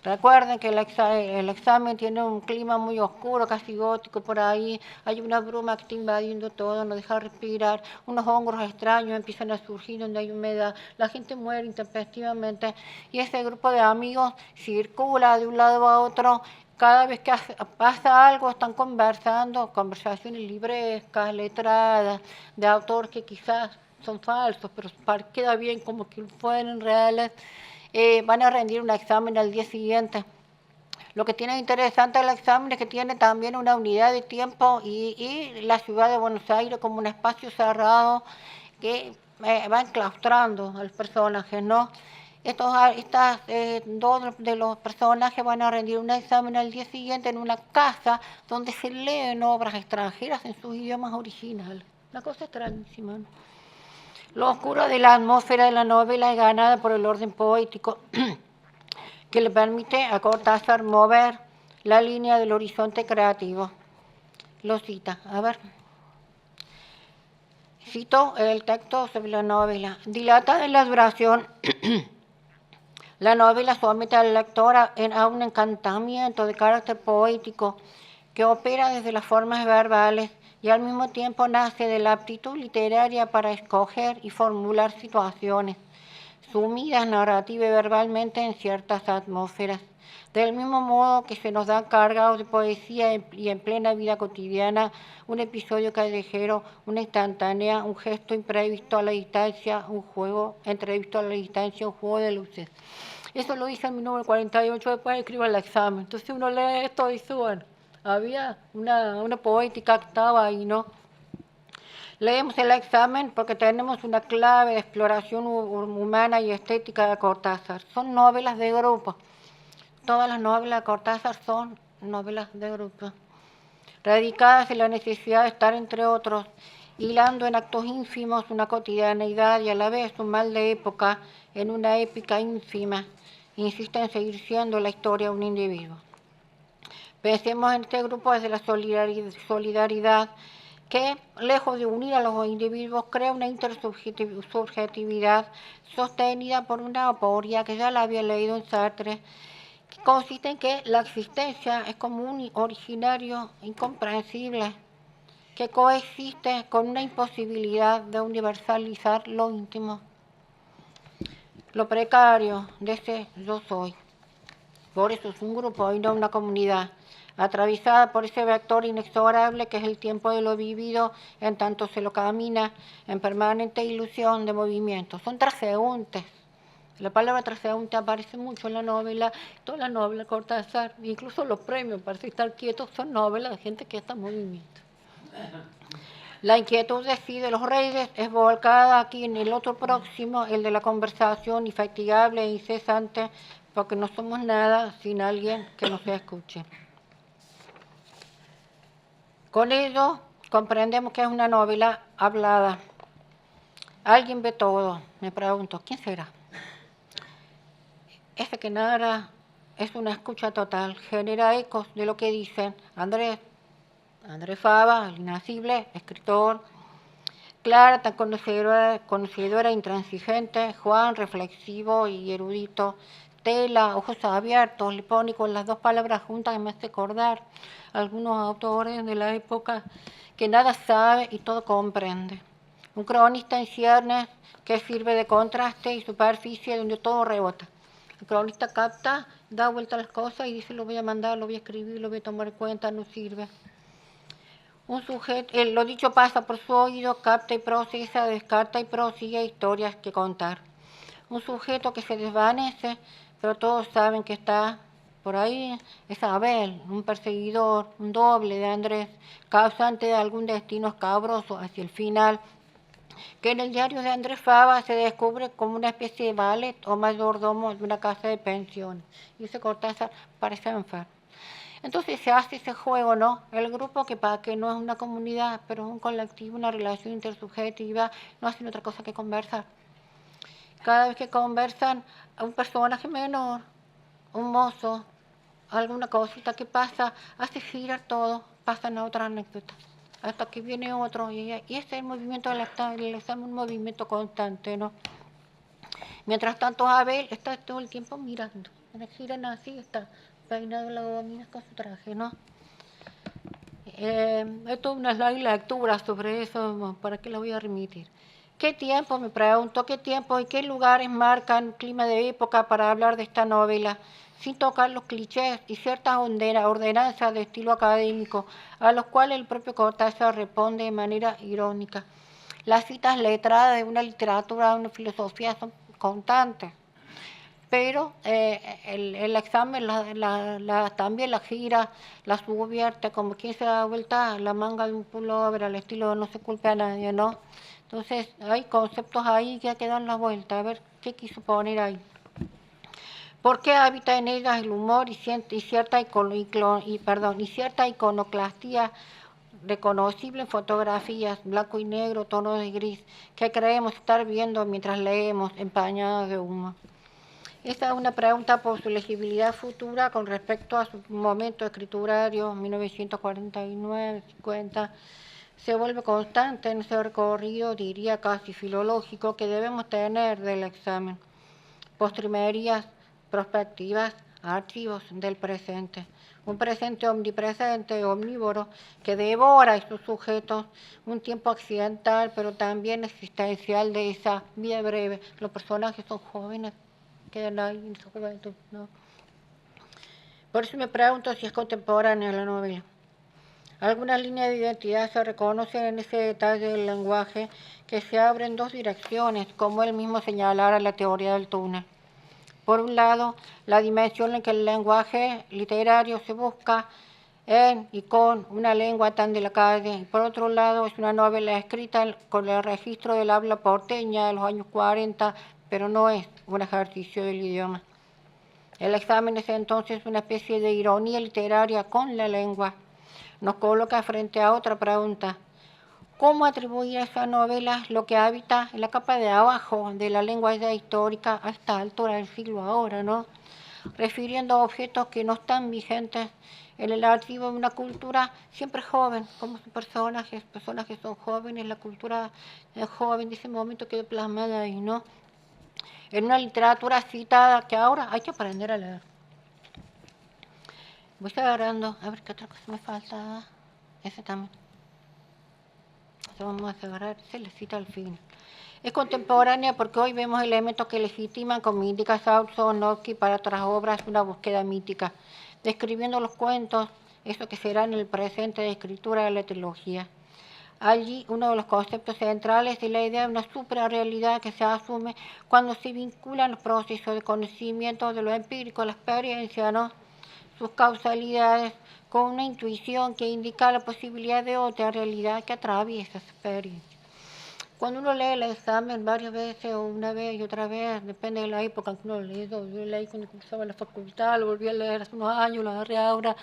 Recuerden que el examen tiene un clima muy oscuro, casi gótico por ahí, hay una bruma que está invadiendo todo, no deja respirar, unos hongos extraños empiezan a surgir donde hay humedad, la gente muere intempestivamente y ese grupo de amigos circula de un lado a otro. Cada vez que pasa algo están conversando, conversaciones librescas, letradas, de autores que quizás son falsos, pero queda bien como que fueran reales. Van a rendir un examen al día siguiente. Lo que tiene interesante el examen es que tiene también una unidad de tiempo y la ciudad de Buenos Aires como un espacio cerrado que va enclaustrando a los personajes, ¿no? Dos de los personajes van a rendir un examen al día siguiente en una casa donde se leen obras extranjeras en sus idiomas originales. Una cosa extrañísima, ¿no? Lo oscuro de la atmósfera de la novela es ganada por el orden poético que le permite a Cortázar mover la línea del horizonte creativo. Lo cita, a ver. Cito el texto sobre la novela. Dilatada en la duración, la novela somete al lector a un encantamiento de carácter poético que opera desde las formas verbales y al mismo tiempo nace de la aptitud literaria para escoger y formular situaciones, sumidas narrativa y verbalmente en ciertas atmósferas. Del mismo modo que se nos dan cargados de poesía y en plena vida cotidiana, un episodio callejero, una instantánea, un gesto imprevisto a la distancia, un juego entrevisto a la distancia, un juego de luces. Eso lo dice en 1948, después escribo el examen. Entonces uno lee esto y dice, bueno, había una poética que estaba ahí, ¿no? Leemos el examen porque tenemos una clave de exploración humana y estética de Cortázar. Son novelas de grupo. Todas las novelas de Cortázar son novelas de grupo, radicadas en la necesidad de estar entre otros, hilando en actos ínfimos una cotidianeidad y a la vez un mal de época en una épica ínfima. Insiste en seguir siendo la historia de un individuo. Pensemos en este grupo desde la solidaridad que, lejos de unir a los individuos, crea una intersubjetividad sostenida por una aporia que ya la había leído en Sartre, que consiste en que la existencia es como un originario incomprensible que coexiste con una imposibilidad de universalizar lo íntimo, lo precario de ese yo soy. Por eso es un grupo y no una comunidad, atravesada por ese vector inexorable que es el tiempo de lo vivido, en tanto se lo camina en permanente ilusión de movimiento. Son transeúntes. La palabra transeúnte aparece mucho en la novela, toda la novela de Cortázar, incluso los premios, parece estar quietos, son novelas de gente que está en movimiento. La inquietud de sí de los reyes es volcada aquí en el otro próximo, el de la conversación infatigable e incesante, porque no somos nada sin alguien que nos escuche. Con ello comprendemos que es una novela hablada. Alguien ve todo. Me pregunto, ¿quién será? Ese que narra es una escucha total, genera ecos de lo que dicen Andrés Fava, el inacible, escritor, Clara, tan conocedora e intransigente, Juan, reflexivo y erudito, Tela, ojos abiertos, le pone con las dos palabras juntas y me hace acordar algunos autores de la época que nada sabe y todo comprende. Un cronista en ciernes que sirve de contraste y superficie donde todo rebota. El cronista capta, da vuelta a las cosas y dice lo voy a mandar, lo voy a escribir, lo voy a tomar en cuenta, no sirve. Un sujeto, lo dicho pasa por su oído, capta y procesa, descarta y prosigue historias que contar. Un sujeto que se desvanece, pero todos saben que está por ahí, es Abel, un perseguidor, un doble de Andrés, causante de algún destino escabroso hacia el final, que en el diario de Andrés Fava se descubre como una especie de ballet o mayordomo de una casa de pensiones. Y ese Cortázar parece enfermo. Entonces se hace ese juego, ¿no? El grupo que para que no es una comunidad, pero es un colectivo, una relación intersubjetiva, no hacen otra cosa que conversar. Cada vez que conversan, a un personaje menor, un mozo, alguna cosita que pasa, hace girar todo, pasan a otra anécdota, hasta que viene otro, y ese es el movimiento del examen, un movimiento constante, ¿no? Mientras tanto Abel está todo el tiempo mirando, giran así, está peinado la gomina con su traje, ¿no? Hay toda una lectura sobre eso, ¿para qué la voy a remitir? ¿Qué tiempo, me pregunto, qué tiempo y qué lugares marcan clima de época para hablar de esta novela, sin tocar los clichés y ciertas ordenanzas de estilo académico, a los cuales el propio Cortázar responde de manera irónica? Las citas letradas de una literatura, de una filosofía son constantes, pero el examen también la gira, la subvierte, como quien se da vuelta la manga de un pullover al estilo de no se culpe a nadie, ¿no? Entonces hay conceptos ahí que hay que dar la vuelta, a ver qué quiso poner ahí. ¿Por qué habita en ellas el humor y cierta iconoclastía reconocible en fotografías, blanco y negro, tonos de gris, que creemos estar viendo mientras leemos, empañadas de humo? Esta es una pregunta por su legibilidad futura con respecto a su momento escriturario, 1949-50, se vuelve constante en ese recorrido, diría casi filológico, que debemos tener del examen. Postrimerías, perspectivas, archivos del presente. Un presente omnipresente, omnívoro, que devora a sus sujetos, un tiempo accidental, pero también existencial de esa vida breve. Los personajes son jóvenes, quedan ahí en su juventud, ¿no? Por eso me pregunto si es contemporánea la novela. Algunas líneas de identidad se reconocen en ese detalle del lenguaje que se abre en dos direcciones, como él mismo señalara la teoría del túnel. Por un lado, la dimensión en que el lenguaje literario se busca en y con una lengua tan de la calle, y por otro lado, es una novela escrita con el registro del habla porteña de los años 40, pero no es un ejercicio del idioma. El examen es entonces una especie de ironía literaria con la lengua. Nos coloca frente a otra pregunta. ¿Cómo atribuir a esa novela lo que habita en la capa de abajo de la lengua ya histórica a esta altura del siglo ahora, ¿no? Refiriendo a objetos que no están vigentes en el archivo de una cultura siempre joven, como sus personajes son jóvenes, la cultura es joven, de ese momento quedó plasmada ahí, ¿no? En una literatura citada que ahora hay que aprender a leer. Voy agarrando, a ver qué otra cosa me falta. Ese también. Eso vamos a agarrar, se le cita al fin. Es contemporánea porque hoy vemos elementos que legitiman, como indica Saul-Sonovsky para otras obras, una búsqueda mítica, describiendo los cuentos, eso que será en el presente de escritura de la trilogía. Allí uno de los conceptos centrales es la idea de una suprarrealidad que se asume cuando se vinculan los procesos de conocimiento de lo empírico, la experiencia, ¿no? sus causalidades con una intuición que indica la posibilidad de otra realidad que atraviesa esa experiencia. Cuando uno lee el examen varias veces, o una vez y otra vez, depende de la época en que uno lo lee, yo leí cuando cursaba la facultad, lo volví a leer hace unos años, lo agarré ahora,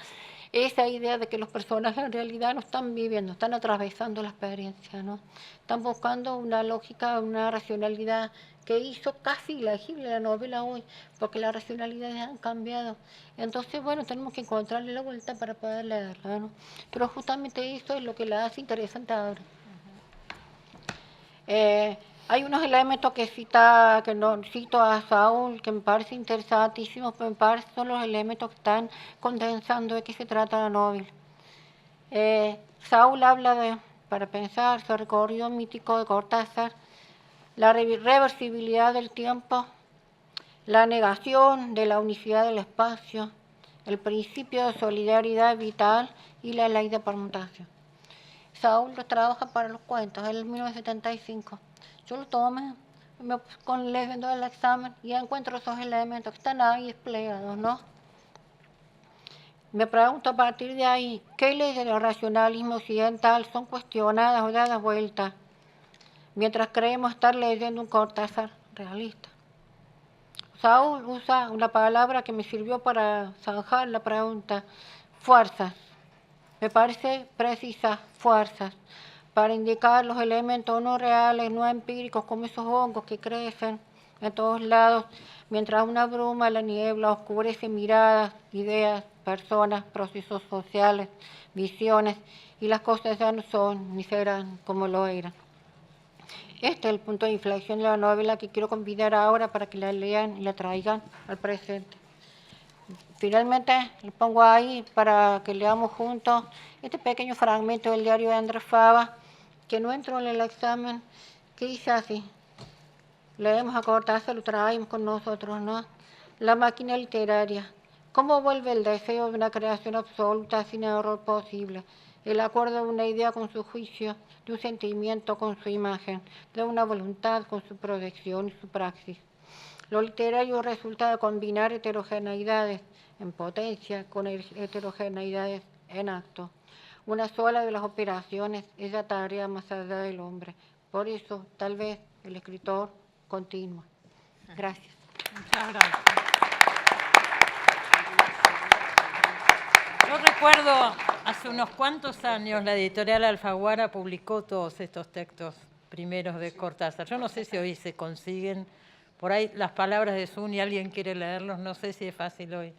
esa idea de que los personajes en realidad no están viviendo, están atravesando la experiencia, ¿no? Están buscando una lógica, una racionalidad que hizo casi ilegible la novela hoy, porque las racionalidades han cambiado. Entonces, bueno, tenemos que encontrarle la vuelta para poder leerla, ¿no? Pero justamente eso es lo que la hace interesante ahora. Hay unos elementos que no cito a Saúl, que me parece interesantísimos, pero me parece son los elementos que están condensando de qué se trata la novela. Saúl habla de, para pensar, su recorrido mítico de Cortázar, la reversibilidad del tiempo, la negación de la unicidad del espacio, el principio de solidaridad vital y la ley de permutación. Saúl lo trabaja para los cuentos, en el 1975. Yo lo tomé, leyendo el examen y encuentro esos elementos que están ahí desplegados, ¿no? Me pregunto a partir de ahí, ¿qué leyes del racionalismo occidental son cuestionadas o dadas vuelta mientras creemos estar leyendo un Cortázar realista? Saúl usa una palabra que me sirvió para zanjar la pregunta, fuerzas. Me parece precisa, fuerzas, para indicar los elementos no reales, no empíricos, como esos hongos que crecen en todos lados, mientras una bruma, la niebla, oscurece miradas, ideas, personas, procesos sociales, visiones, y las cosas ya no son ni serán como lo eran. Este es el punto de inflexión de la novela que quiero convidar ahora para que la lean y la traigan al presente. Finalmente, le pongo ahí para que leamos juntos este pequeño fragmento del diario de Andrés Fava, que no entró en el examen, que dice así. Leemos a Cortázar, lo traemos con nosotros, ¿no? La máquina literaria. ¿Cómo vuelve el deseo de una creación absoluta sin error posible? El acuerdo de una idea con su juicio, de un sentimiento con su imagen, de una voluntad con su proyección y su praxis. Lo literario resulta de combinar heterogeneidades en potencia con heterogeneidades en acto. Una sola de las operaciones es la tarea más allá del hombre. Por eso, tal vez, el escritor continúa. Gracias. Muchas gracias. Yo recuerdo, hace unos cuantos años, la editorial Alfaguara publicó todos estos textos primeros de Cortázar. Yo no sé si hoy se consiguen, por ahí las palabras de Zuni, alguien quiere leerlos, no sé si es fácil hoy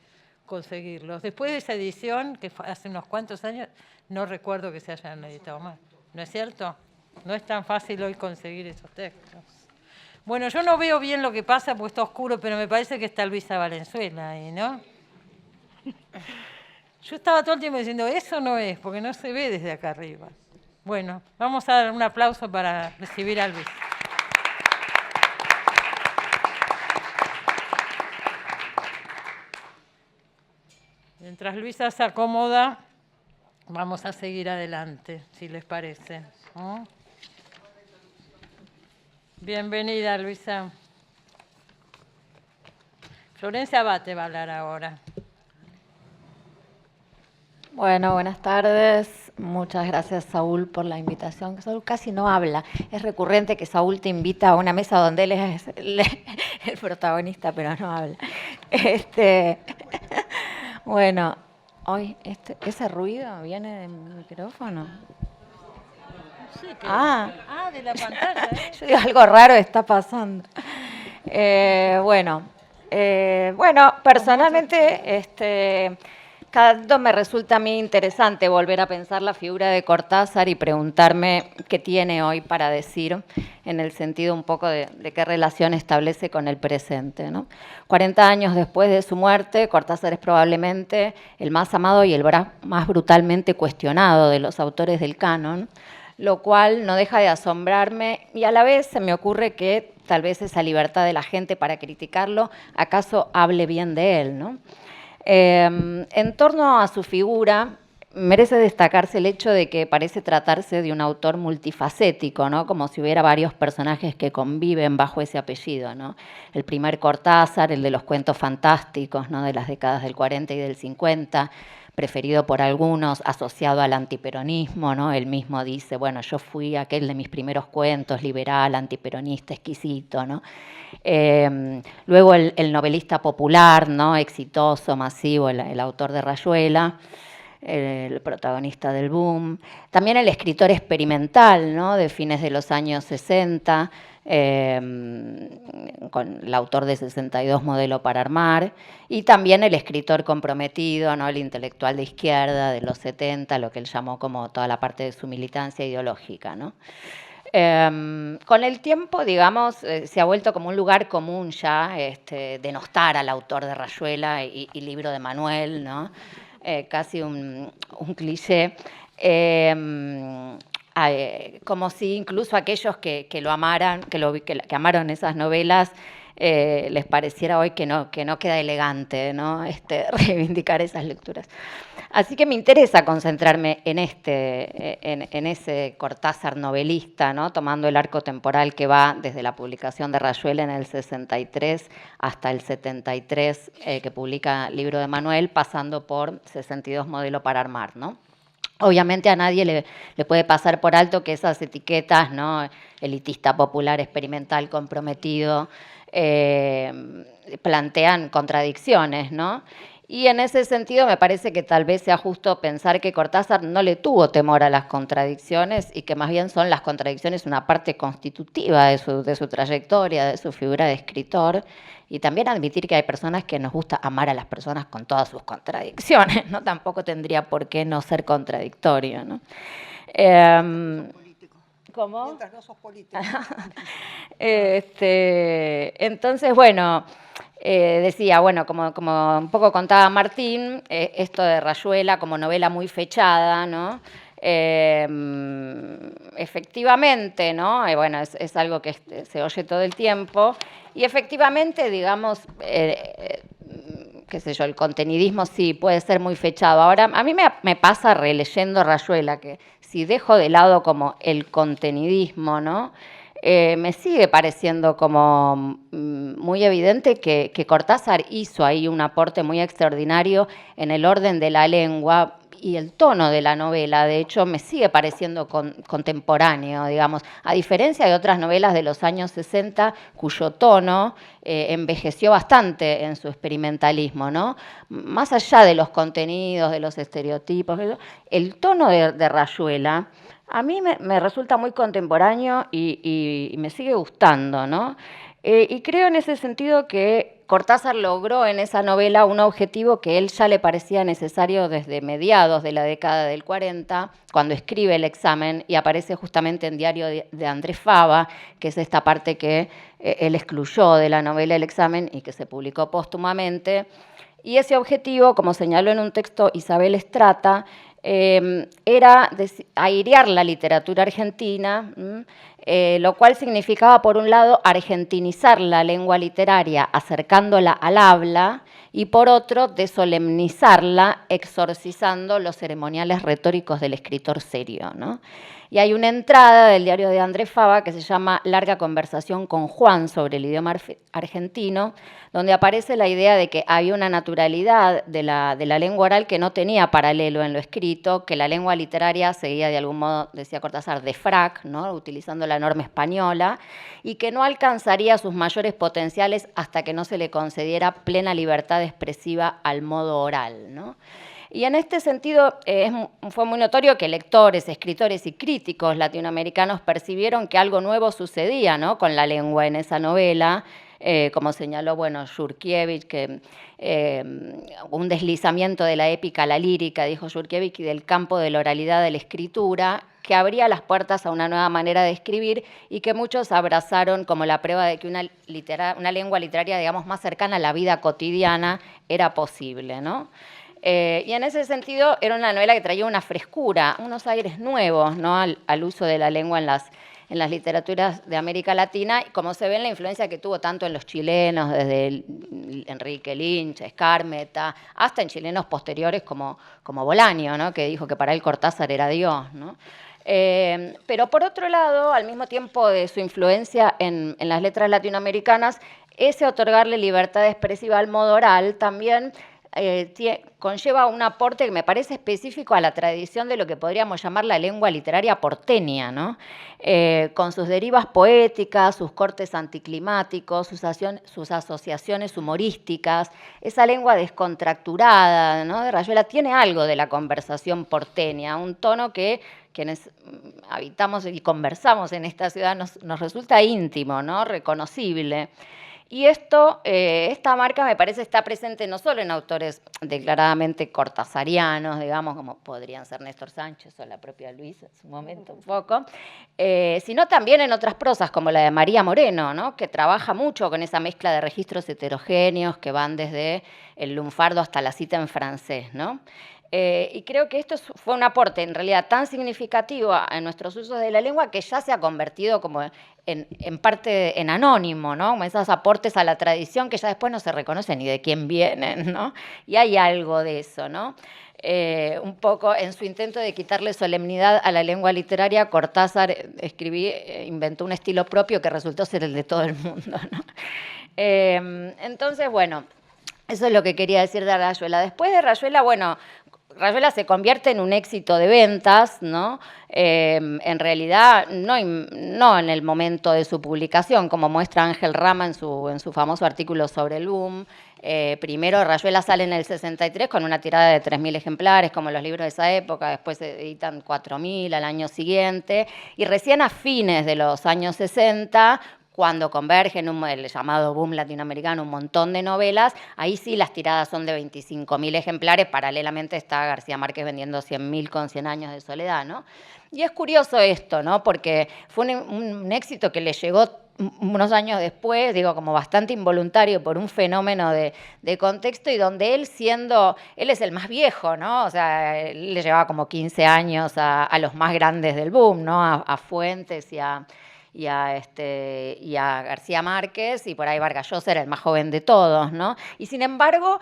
conseguirlos. Después de esa edición, que fue hace unos cuantos años, no recuerdo que se hayan editado más. ¿No es cierto? No es tan fácil hoy conseguir esos textos. Bueno, yo no veo bien lo que pasa porque está oscuro, pero me parece que está Luisa Valenzuela ahí, ¿no? Yo estaba todo el tiempo diciendo, eso no es, porque no se ve desde acá arriba. Bueno, vamos a dar un aplauso para recibir a Luisa. Mientras Luisa se acomoda, vamos a seguir adelante, si les parece, ¿no? Bienvenida, Luisa. Florencia Abate va a hablar ahora. Bueno, buenas tardes. Muchas gracias, Saúl, por la invitación. Saúl casi no habla. Es recurrente que Saúl te invita a una mesa donde él es el protagonista, pero no habla. Bueno, hoy ese ruido viene del micrófono. Sí, que... Ah, de la pantalla. Yo digo, algo raro está pasando. Bueno, personalmente, cada tanto me resulta a mí interesante volver a pensar la figura de Cortázar y preguntarme qué tiene hoy para decir, en el sentido un poco de qué relación establece con el presente, ¿no? 40 años después de su muerte, Cortázar es probablemente el más amado y el más brutalmente cuestionado de los autores del canon, lo cual no deja de asombrarme y a la vez se me ocurre que tal vez esa libertad de la gente para criticarlo, acaso hable bien de él, ¿no? En torno a su figura, merece destacarse el hecho de que parece tratarse de un autor multifacético, ¿no? Como si hubiera varios personajes que conviven bajo ese apellido, ¿no? El primer Cortázar, el de los cuentos fantásticos, ¿no? De las décadas del 40 y del 50, preferido por algunos, asociado al antiperonismo, ¿no? Él mismo dice, bueno, yo fui aquel de mis primeros cuentos, liberal, antiperonista, exquisito, ¿no? Luego el novelista popular, ¿no? Exitoso, masivo, el autor de Rayuela, el protagonista del boom. También el escritor experimental, ¿no? De fines de los años 60, con el autor de 62, Modelo para armar, y también el escritor comprometido, ¿no? El intelectual de izquierda de los 70, lo que él llamó como toda la parte de su militancia ideológica, ¿no? Con el tiempo, digamos, se ha vuelto como un lugar común ya denostar al autor de Rayuela y Libro de Manuel, ¿no? Casi un cliché. Como si incluso aquellos que lo amaran, que amaron esas novelas, les pareciera hoy que no queda elegante, ¿no? Reivindicar esas lecturas. Así que me interesa concentrarme en ese Cortázar novelista, ¿no? Tomando el arco temporal que va desde la publicación de Rayuela en el 63 hasta el 73, que publica Libro de Manuel, pasando por 62, Modelo para armar, ¿no? Obviamente a nadie le puede pasar por alto que esas etiquetas, ¿no? Elitista, popular, experimental, comprometido, plantean contradicciones, ¿no? Y en ese sentido me parece que tal vez sea justo pensar que Cortázar no le tuvo temor a las contradicciones y que más bien son las contradicciones una parte constitutiva de su trayectoria, de su figura de escritor, y también admitir que hay personas que nos gusta amar a las personas con todas sus contradicciones, ¿no? Tampoco tendría por qué no ser contradictorio, ¿no? ¿Cómo? Mientras no sos político. Entonces, bueno, decía, bueno, como un poco contaba Martín, esto de Rayuela como novela muy fechada, ¿no? Efectivamente, ¿no? Bueno, es algo que se oye todo el tiempo, y efectivamente, digamos, qué sé yo, el contenidismo sí puede ser muy fechado. Ahora, a mí me pasa releyendo Rayuela, que si dejo de lado como el contenidismo, ¿no? Me sigue pareciendo como muy evidente que Cortázar hizo ahí un aporte muy extraordinario en el orden de la lengua y el tono de la novela. De hecho, me sigue pareciendo contemporáneo, digamos, a diferencia de otras novelas de los años 60, cuyo tono envejeció bastante en su experimentalismo, ¿no? Más allá de los contenidos, de los estereotipos, el tono de Rayuela a mí me resulta muy contemporáneo y me sigue gustando, ¿no? Y creo en ese sentido que Cortázar logró en esa novela un objetivo que él ya le parecía necesario desde mediados de la década del 40, cuando escribe El examen y aparece justamente en Diario de Andrés Fava, que es esta parte que él excluyó de la novela El examen y que se publicó póstumamente. Y ese objetivo, como señaló en un texto Isabel Estrata, era airear la literatura argentina, lo cual significaba, por un lado, argentinizar la lengua literaria, acercándola al habla, y por otro, desolemnizarla, exorcizando los ceremoniales retóricos del escritor serio, ¿no? Y hay una entrada del Diario de Andrés Fava que se llama Larga conversación con Juan sobre el idioma argentino, donde aparece la idea de que había una naturalidad de la lengua oral que no tenía paralelo en lo escrito, que la lengua literaria seguía de algún modo, decía Cortázar, de frac, ¿no? Utilizando la norma española, y que no alcanzaría sus mayores potenciales hasta que no se le concediera plena libertad expresiva al modo oral, ¿no? Y en este sentido fue muy notorio que lectores, escritores y críticos latinoamericanos percibieron que algo nuevo sucedía, ¿no? Con la lengua en esa novela, como señaló, bueno, Yurkiewicz, que un deslizamiento de la épica a la lírica, dijo Yurkiewicz, y del campo de la oralidad de la escritura, que abría las puertas a una nueva manera de escribir y que muchos abrazaron como la prueba de que una lengua literaria, digamos, más cercana a la vida cotidiana era posible, ¿no? Y en ese sentido era una novela que traía una frescura, unos aires nuevos, ¿no? al uso de la lengua en las literaturas de América Latina, y como se ve en la influencia que tuvo tanto en los chilenos, desde Enrique Lynch, Skármeta, hasta en chilenos posteriores como Bolaño, ¿no? Que dijo que para él Cortázar era Dios, ¿no? Pero por otro lado, al mismo tiempo de su influencia en las letras latinoamericanas, ese otorgarle libertad expresiva al modo oral también conlleva un aporte que me parece específico a la tradición de lo que podríamos llamar la lengua literaria porteña, ¿no? Con sus derivas poéticas, sus cortes anticlimáticos, sus asociaciones humorísticas, esa lengua descontracturada, ¿no? de Rayuela tiene algo de la conversación porteña, un tono que quienes habitamos y conversamos en esta ciudad nos resulta íntimo, ¿no? reconocible. Y esta marca me parece está presente no solo en autores declaradamente cortasarianos, digamos, como podrían ser Néstor Sánchez o la propia Luisa en su momento un poco, sino también en otras prosas como la de María Moreno, ¿no? que trabaja mucho con esa mezcla de registros heterogéneos que van desde el lunfardo hasta la cita en francés, ¿no? Y creo que esto fue un aporte en realidad tan significativo en nuestros usos de la lengua que ya se ha convertido como en parte en anónimo, ¿no? Como esos aportes a la tradición que ya después no se reconocen ni de quién vienen, ¿no? Y hay algo de eso, ¿no? Un poco en su intento de quitarle solemnidad a la lengua literaria, Cortázar inventó un estilo propio que resultó ser el de todo el mundo, ¿no? Entonces, bueno, eso es lo que quería decir de Rayuela. Después de Rayuela, bueno, Rayuela se convierte en un éxito de ventas, ¿no? En realidad, no en el momento de su publicación, como muestra Ángel Rama en su famoso artículo sobre el boom. Primero, Rayuela sale en el 63 con una tirada de 3.000 ejemplares, como los libros de esa época, después se editan 4.000 al año siguiente, y recién a fines de los años 60, cuando convergen el llamado boom latinoamericano, un montón de novelas, ahí sí las tiradas son de 25.000 ejemplares, paralelamente está García Márquez vendiendo 100.000 con 100 años de soledad, ¿no? Y es curioso esto, ¿no? Porque fue un éxito que le llegó unos años después, digo, como bastante involuntario por un fenómeno de contexto y donde él es el más viejo, ¿no? O sea, él le llevaba como 15 años a los más grandes del boom, ¿no? A Fuentes y a García Márquez, y por ahí Vargas Llosa era el más joven de todos, ¿no? Y sin embargo,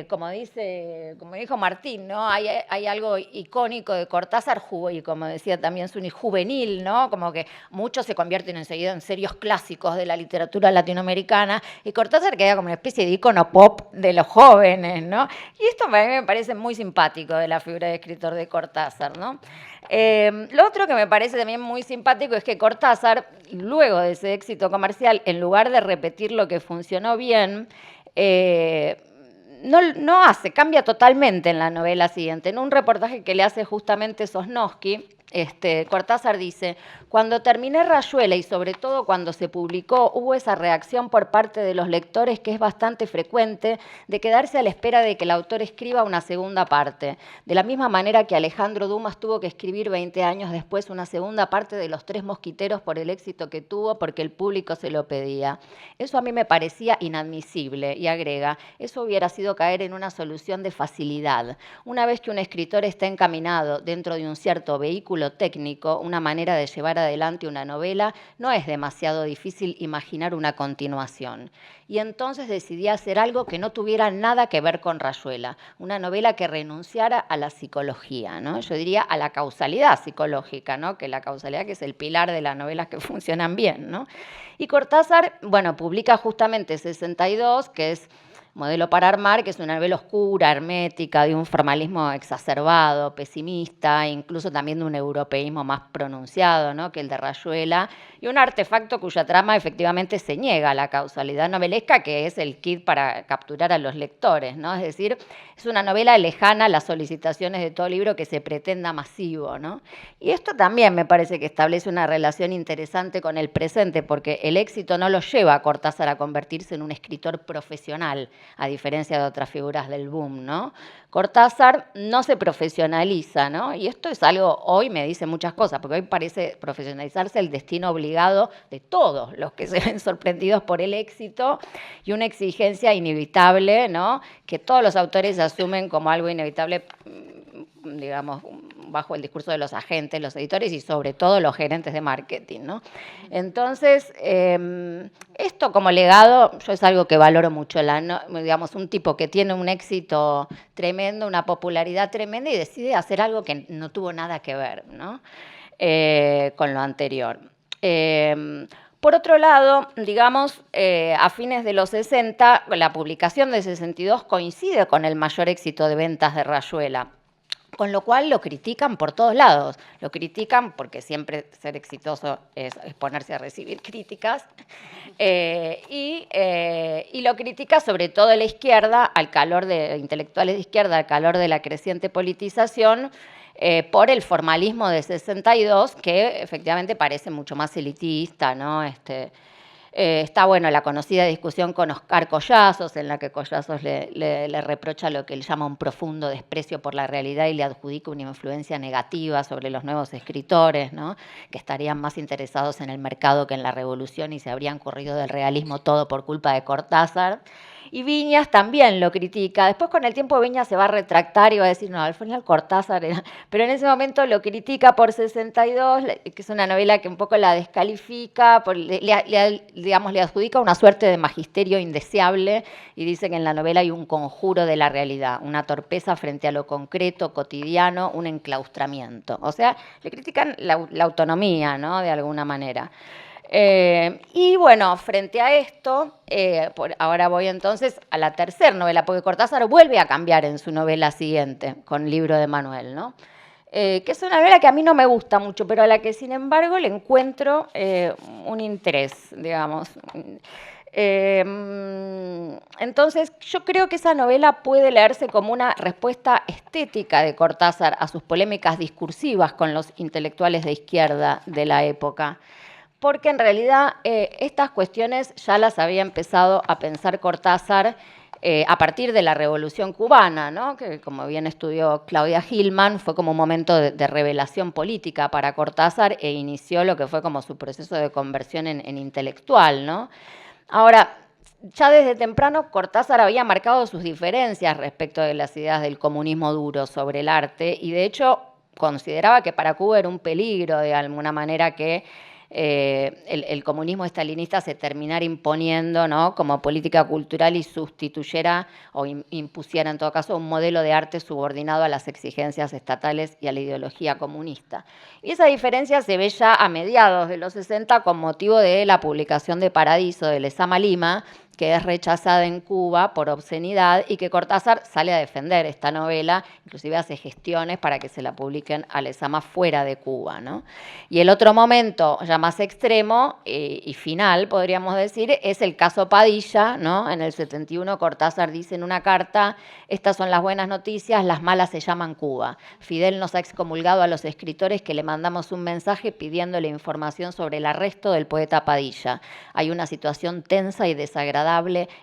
como dijo Martín, ¿no? Hay algo icónico de Cortázar, y como decía también Zuni, juvenil, ¿no? Como que muchos se convierten enseguida en serios clásicos de la literatura latinoamericana, y Cortázar queda como una especie de ícono pop de los jóvenes, ¿no? Y esto a mí me parece muy simpático de la figura de escritor de Cortázar, ¿no? Lo otro que me parece también muy simpático es que Cortázar, luego de ese éxito comercial, en lugar de repetir lo que funcionó bien, cambia totalmente en la novela siguiente. En un reportaje que le hace justamente Sosnowski, Cortázar dice: cuando terminé Rayuela y sobre todo cuando se publicó, hubo esa reacción por parte de los lectores que es bastante frecuente de quedarse a la espera de que el autor escriba una segunda parte. De la misma manera que Alejandro Dumas tuvo que escribir 20 años después una segunda parte de Los Tres Mosquiteros por el éxito que tuvo, porque el público se lo pedía. Eso a mí me parecía inadmisible, y agrega: eso hubiera sido caer en una solución de facilidad. Una vez que un escritor está encaminado dentro de un cierto vehículo técnico, una manera de llevar adelante una novela, no es demasiado difícil imaginar una continuación. Y entonces decidí hacer algo que no tuviera nada que ver con Rayuela, una novela que renunciara a la psicología, ¿no? Yo diría a la causalidad psicológica, ¿no? Que la causalidad que es el pilar de las novelas que funcionan bien, ¿no? Y Cortázar, bueno, publica justamente 62, que es Modelo para Armar, que es una novela oscura, hermética, de un formalismo exacerbado, pesimista, incluso también de un europeísmo más pronunciado, ¿no? que el de Rayuela, y un artefacto cuya trama efectivamente se niega a la causalidad novelesca, que es el kit para capturar a los lectores, ¿no? Es decir, es una novela lejana a las solicitaciones de todo libro que se pretenda masivo, ¿no? Y esto también me parece que establece una relación interesante con el presente, porque el éxito no lo lleva a Cortázar a convertirse en un escritor profesional, a diferencia de otras figuras del boom, ¿no? Cortázar no se profesionaliza, ¿no? Y esto es algo, hoy me dice muchas cosas, porque hoy parece profesionalizarse el destino obligado de todos los que se ven sorprendidos por el éxito, y una exigencia inevitable, ¿no? Que todos los autores asumen como algo inevitable digamos, bajo el discurso de los agentes, los editores y sobre todo los gerentes de marketing, ¿no? Entonces, esto como legado, yo es algo que valoro mucho, digamos, un tipo que tiene un éxito tremendo, una popularidad tremenda y decide hacer algo que no tuvo nada que ver, ¿no? Con lo anterior. Por otro lado, digamos, a fines de los 60, la publicación de 62 coincide con el mayor éxito de ventas de Rayuela, con lo cual lo critican por todos lados. Lo critican porque siempre ser exitoso es ponerse a recibir críticas, y lo critica sobre todo la izquierda, al calor de intelectuales de izquierda, al calor de la creciente politización, por el formalismo de 62, que efectivamente parece mucho más elitista, ¿no? Está, bueno, la conocida discusión con Oscar Collazos, en la que Collazos le reprocha lo que él llama un profundo desprecio por la realidad y le adjudica una influencia negativa sobre los nuevos escritores, ¿no? Que estarían más interesados en el mercado que en la revolución y se habrían corrido del realismo todo por culpa de Cortázar. Y Viñas también lo critica. Después, con el tiempo, Viñas se va a retractar y va a decir, no, al final Cortázar era... Pero en ese momento lo critica por 62, que es una novela que un poco la descalifica, digamos, le adjudica una suerte de magisterio indeseable y dice que en la novela hay un conjuro de la realidad, una torpeza frente a lo concreto, cotidiano, un enclaustramiento. O sea, le critican la autonomía, ¿no? De alguna manera. Y bueno, frente a esto, ahora voy entonces a la tercera novela, porque Cortázar vuelve a cambiar en su novela siguiente, con Libro de Manuel, ¿no? Que es una novela que a mí no me gusta mucho, pero a la que sin embargo le encuentro un interés, digamos. Entonces, yo creo que esa novela puede leerse como una respuesta estética de Cortázar a sus polémicas discursivas con los intelectuales de izquierda de la época. Porque en realidad estas cuestiones ya las había empezado a pensar Cortázar a partir de la Revolución Cubana, ¿no? Que, como bien estudió Claudia Hillman, fue como un momento de revelación política para Cortázar e inició lo que fue como su proceso de conversión en intelectual, ¿no? Ahora, ya desde temprano Cortázar había marcado sus diferencias respecto de las ideas del comunismo duro sobre el arte y de hecho consideraba que para Cuba era un peligro de alguna manera que el comunismo estalinista se terminara imponiendo, ¿no? Como política cultural y sustituyera o impusiera en todo caso un modelo de arte subordinado a las exigencias estatales y a la ideología comunista. Y esa diferencia se ve ya a mediados de los 60 con motivo de la publicación de Paradiso de Lezama Lima, que es rechazada en Cuba por obscenidad y que Cortázar sale a defender esta novela, inclusive hace gestiones para que se la publiquen a Lezama fuera de Cuba, ¿no? Y el otro momento ya más extremo y final, podríamos decir, es el caso Padilla, ¿no? En el 71 Cortázar dice en una carta, estas son las buenas noticias, las malas se llaman Cuba. Fidel nos ha excomulgado a los escritores que le mandamos un mensaje pidiéndole información sobre el arresto del poeta Padilla. Hay una situación tensa y desagradable,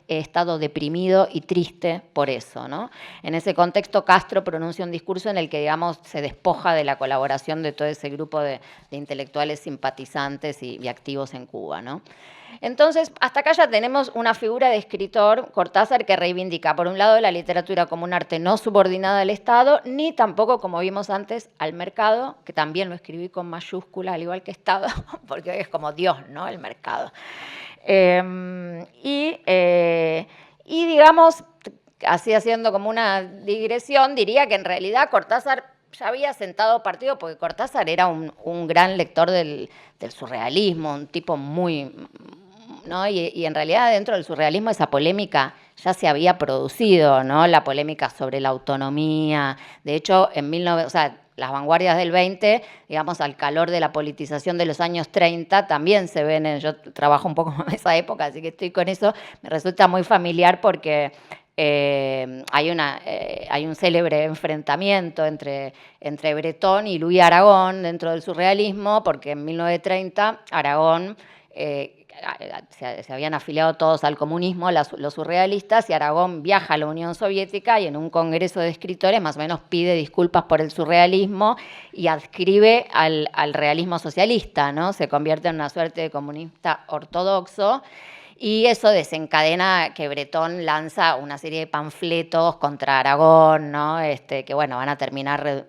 he estado deprimido y triste por eso, ¿no? En ese contexto, Castro pronuncia un discurso en el que, digamos, se despoja de la colaboración de todo ese grupo de intelectuales simpatizantes y activos en Cuba, ¿no? Entonces, hasta acá ya tenemos una figura de escritor, Cortázar, que reivindica, por un lado, la literatura como un arte no subordinado al Estado, ni tampoco, como vimos antes, al mercado, que también lo escribí con mayúscula, al igual que Estado, porque hoy es como Dios, ¿no? El mercado. Y digamos, así haciendo como una digresión, diría que en realidad Cortázar ya había sentado partido, porque Cortázar era un gran lector del surrealismo, un tipo muy... ¿no? Y en realidad dentro del surrealismo esa polémica ya se había producido, ¿no? La polémica sobre la autonomía. De hecho, las vanguardias del 20, digamos, al calor de la politización de los años 30, también se ven, yo trabajo un poco en esa época, así que estoy con eso, me resulta muy familiar porque hay un célebre enfrentamiento entre Bretón y Luis Aragón dentro del surrealismo, porque en 1930 Aragón... se habían afiliado todos al comunismo, los surrealistas, y Aragón viaja a la Unión Soviética y en un congreso de escritores más o menos pide disculpas por el surrealismo y adscribe al realismo socialista, ¿no? Se convierte en una suerte de comunista ortodoxo. Y eso desencadena que Bretón lanza una serie de panfletos contra Aragón, ¿no? Que bueno, van a terminar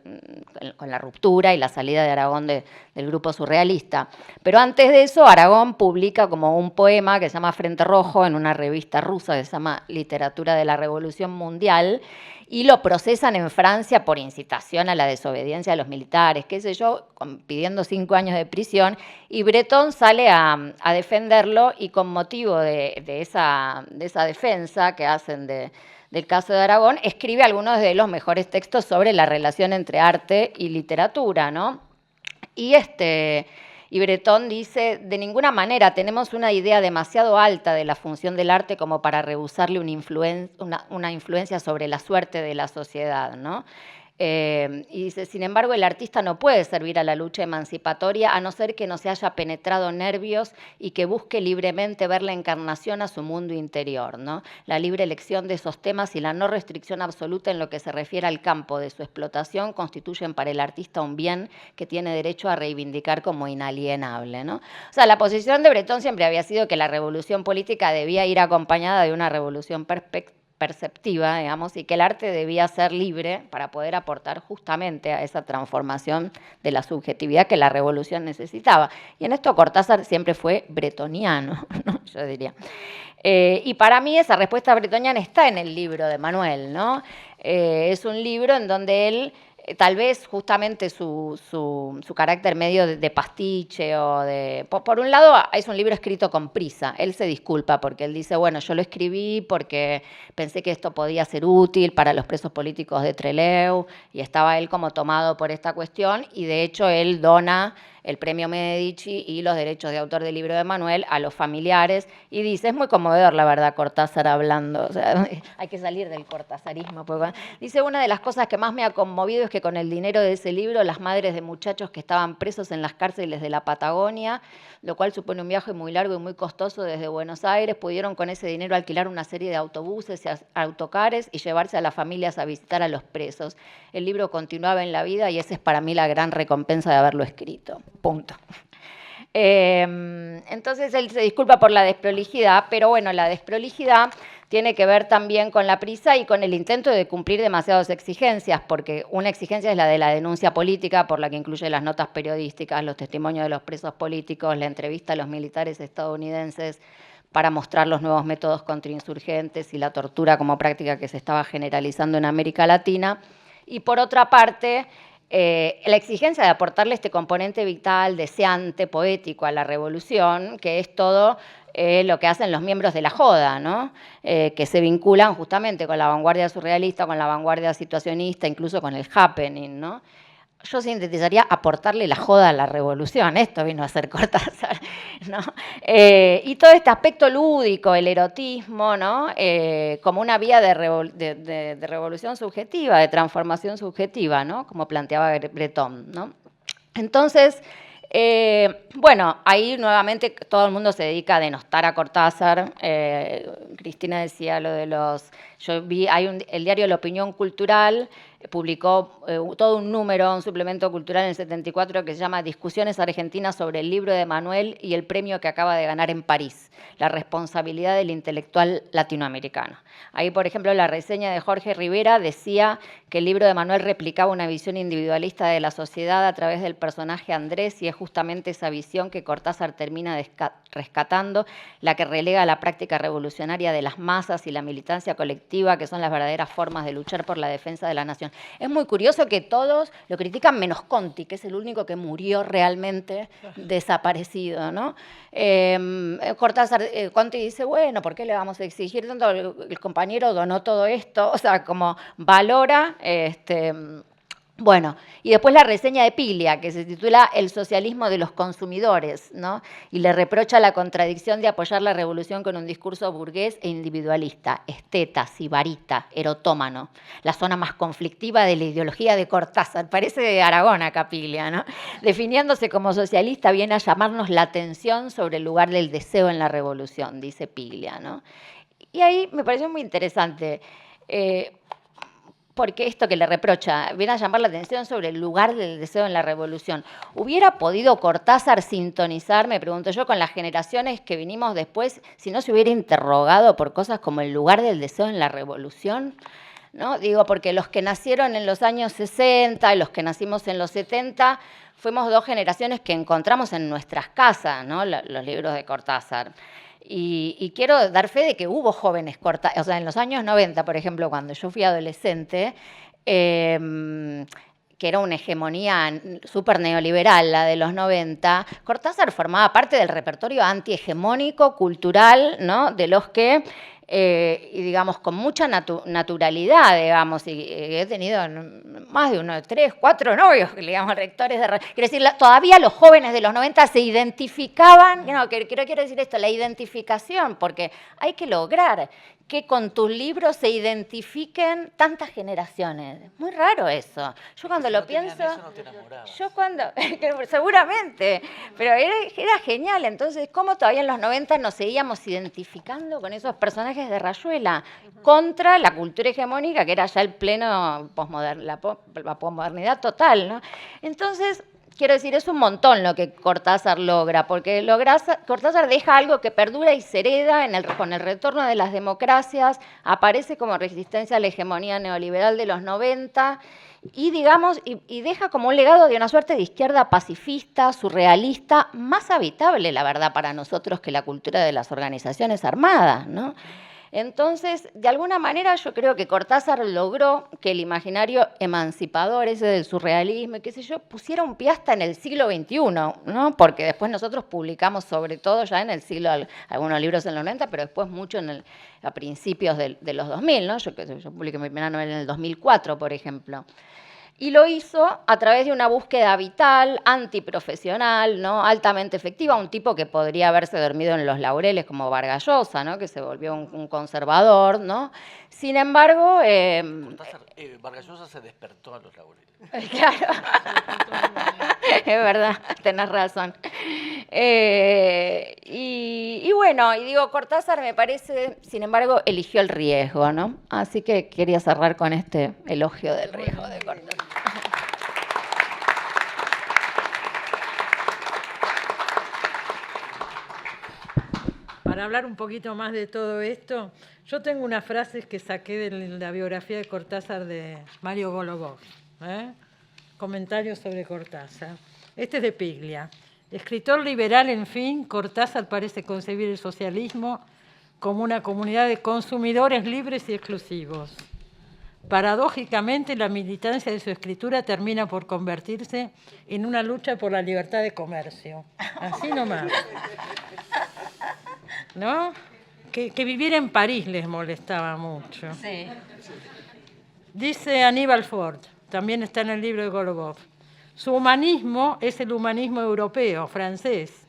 con la ruptura y la salida de Aragón del grupo surrealista. Pero antes de eso, Aragón publica como un poema que se llama Frente Rojo en una revista rusa que se llama Literatura de la Revolución Mundial, y lo procesan en Francia por incitación a la desobediencia de los militares, qué sé yo, pidiendo 5 años de prisión, y Bretón sale a defenderlo, y con motivo de esa defensa que hacen del caso de Aragón, escribe algunos de los mejores textos sobre la relación entre arte y literatura, ¿no? Y Bretón dice, de ninguna manera tenemos una idea demasiado alta de la función del arte como para rehusarle una influencia sobre la suerte de la sociedad, ¿no? Y dice, sin embargo, el artista no puede servir a la lucha emancipatoria a no ser que no se haya penetrado nervios y que busque libremente ver la encarnación a su mundo interior, ¿no? La libre elección de esos temas y la no restricción absoluta en lo que se refiere al campo de su explotación constituyen para el artista un bien que tiene derecho a reivindicar como inalienable, ¿no? O sea, la posición de Bretón siempre había sido que la revolución política debía ir acompañada de una revolución perceptiva, digamos, y que el arte debía ser libre para poder aportar justamente a esa transformación de la subjetividad que la revolución necesitaba. Y en esto Cortázar siempre fue bretoniano, ¿no? Yo diría. Y para mí esa respuesta bretoniana está en el libro de Manuel, ¿no? Es un libro en donde él, tal vez justamente su carácter medio de pastiche o de... Por un lado, es un libro escrito con prisa. Él se disculpa porque él dice, bueno, yo lo escribí porque pensé que esto podía ser útil para los presos políticos de Trelew, y estaba él como tomado por esta cuestión, y de hecho él dona el premio Medici y los derechos de autor del libro de Manuel a los familiares, y dice, es muy conmovedor la verdad Cortázar hablando, o sea, hay que salir del cortazarismo. Porque, dice, una de las cosas que más me ha conmovido es que con el dinero de ese libro las madres de muchachos que estaban presos en las cárceles de la Patagonia, lo cual supone un viaje muy largo y muy costoso desde Buenos Aires, pudieron con ese dinero alquilar una serie de autobuses y autocares y llevarse a las familias a visitar a los presos. El libro continuaba en la vida y esa es para mí la gran recompensa de haberlo escrito. Punto. Entonces él se disculpa por la desprolijidad, pero bueno, la desprolijidad tiene que ver también con la prisa y con el intento de cumplir demasiadas exigencias, porque una exigencia es la de la denuncia política, por la que incluye las notas periodísticas, los testimonios de los presos políticos, la entrevista a los militares estadounidenses para mostrar los nuevos métodos contrainsurgentes y la tortura como práctica que se estaba generalizando en América Latina. Y por otra parte, la exigencia de aportarle este componente vital, deseante, poético a la revolución, que es todo lo que hacen los miembros de la joda, ¿no? Que se vinculan justamente con la vanguardia surrealista, con la vanguardia situacionista, incluso con el happening, ¿no? Yo sintetizaría aportarle la joda a la revolución. Esto vino a ser Cortázar, ¿no? Y todo este aspecto lúdico, el erotismo, ¿no? Como una vía de revolución subjetiva, de transformación subjetiva, ¿no? Como planteaba Bretón, ¿no? Entonces, bueno, ahí nuevamente todo el mundo se dedica a denostar a Cortázar. Cristina decía lo de los... Yo vi, el diario La Opinión Cultural publicó todo un número, un suplemento cultural en el 74 que se llama Discusiones Argentinas sobre el libro de Manuel y el premio que acaba de ganar en París, la responsabilidad del intelectual latinoamericano. Ahí, por ejemplo, la reseña de Jorge Rivera decía que el libro de Manuel replicaba una visión individualista de la sociedad a través del personaje Andrés, y es justamente esa visión que Cortázar termina rescatando, la que relega a la práctica revolucionaria de las masas y la militancia colectiva, que son las verdaderas formas de luchar por la defensa de la nación. Es muy curioso que todos lo critican menos Conti, que es el único que murió realmente desaparecido, ¿no? Cortázar, Conti dice, bueno, ¿por qué le vamos a exigir tanto? El compañero donó todo esto, o sea, como valora... Bueno, y después la reseña de Piglia, que se titula El socialismo de los consumidores, ¿no? Y le reprocha la contradicción de apoyar la revolución con un discurso burgués e individualista, esteta, sibarita, erotómano, la zona más conflictiva de la ideología de Cortázar. Parece de Aragón acá Piglia, ¿no? Definiéndose como socialista, viene a llamarnos la atención sobre el lugar del deseo en la revolución, dice Piglia, ¿no? Y ahí me pareció muy interesante. porque esto que le reprocha viene a llamar la atención sobre el lugar del deseo en la revolución. ¿Hubiera podido Cortázar sintonizar, me pregunto yo, con las generaciones que vinimos después, si no se hubiera interrogado por cosas como el lugar del deseo en la revolución? ¿No? Digo, porque los que nacieron en los años 60 y los que nacimos en los 70, fuimos dos generaciones que encontramos en nuestras casas, ¿no? Los libros de Cortázar. Y quiero dar fe de que hubo jóvenes Cortázar, o sea, en los años 90, por ejemplo, cuando yo fui adolescente, que era una hegemonía súper neoliberal, la de los 90, Cortázar formaba parte del repertorio antihegemónico, cultural, ¿no? De los que, y digamos, con mucha naturalidad, digamos, y he tenido más de 1, 3, 4 novios, digamos, rectores de... Quiero decir, todavía los jóvenes de los 90 se identificaban, no, quiero decir esto, la identificación, porque hay que lograr que con tus libros se identifiquen tantas generaciones. Muy raro eso. Yo cuando lo pienso... Yo cuando... seguramente, pero era genial. Entonces, ¿cómo todavía en los 90 nos seguíamos identificando con esos personajes de Rayuela contra la cultura hegemónica, que era ya el pleno la posmodernidad total, ¿no? Entonces... Quiero decir, es un montón lo que Cortázar logra, porque Cortázar deja algo que perdura y se hereda con el retorno de las democracias, aparece como resistencia a la hegemonía neoliberal de los 90 y, digamos, y deja como un legado de una suerte de izquierda pacifista, surrealista, más habitable, la verdad, para nosotros que la cultura de las organizaciones armadas, ¿no? Entonces, de alguna manera yo creo que Cortázar logró que el imaginario emancipador, ese del surrealismo, y qué sé yo, pusiera un pie hasta en el siglo XXI, ¿no? Porque después nosotros publicamos sobre todo ya en el siglo, algunos libros en los 90, pero después mucho a principios de los 2000, ¿no? Yo publiqué mi primera novela en el 2004, por ejemplo. Y lo hizo a través de una búsqueda vital, antiprofesional, ¿no? Altamente efectiva, un tipo que podría haberse dormido en los laureles como Vargas Llosa, ¿no? Que se volvió un conservador, ¿no? Sin embargo... Vargas Llosa se despertó a los laureles. Claro, es verdad, tenés razón. Y bueno, y digo, Cortázar me parece, sin embargo, eligió el riesgo, ¿no? Así que quería cerrar con este elogio del riesgo de Cortázar. Para hablar un poquito más de todo esto, yo tengo unas frases que saqué de la biografía de Cortázar de Mario Golubov. Comentarios sobre Cortázar. Este es de Piglia. Escritor liberal, en fin, Cortázar parece concebir el socialismo como una comunidad de consumidores libres y exclusivos. Paradójicamente, la militancia de su escritura termina por convertirse en una lucha por la libertad de comercio. Así nomás. ¿No? Que vivir en París les molestaba mucho. Sí. Dice Aníbal Ford, también está en el libro de Golubov, su humanismo es el humanismo europeo, francés,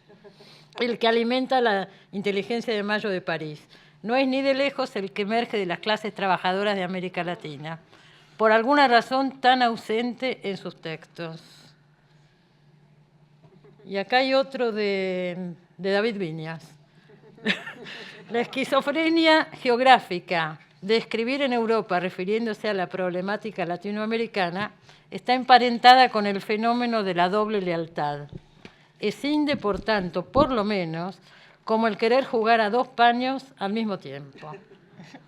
el que alimenta la inteligencia de Mayo de París. No es ni de lejos el que emerge de las clases trabajadoras de América Latina, por alguna razón tan ausente en sus textos. Y acá hay otro de David Viñas. La esquizofrenia geográfica de escribir en Europa, refiriéndose a la problemática latinoamericana, está emparentada con el fenómeno de la doble lealtad. Escinde, por tanto, por lo menos, como el querer jugar a 2 paños al mismo tiempo.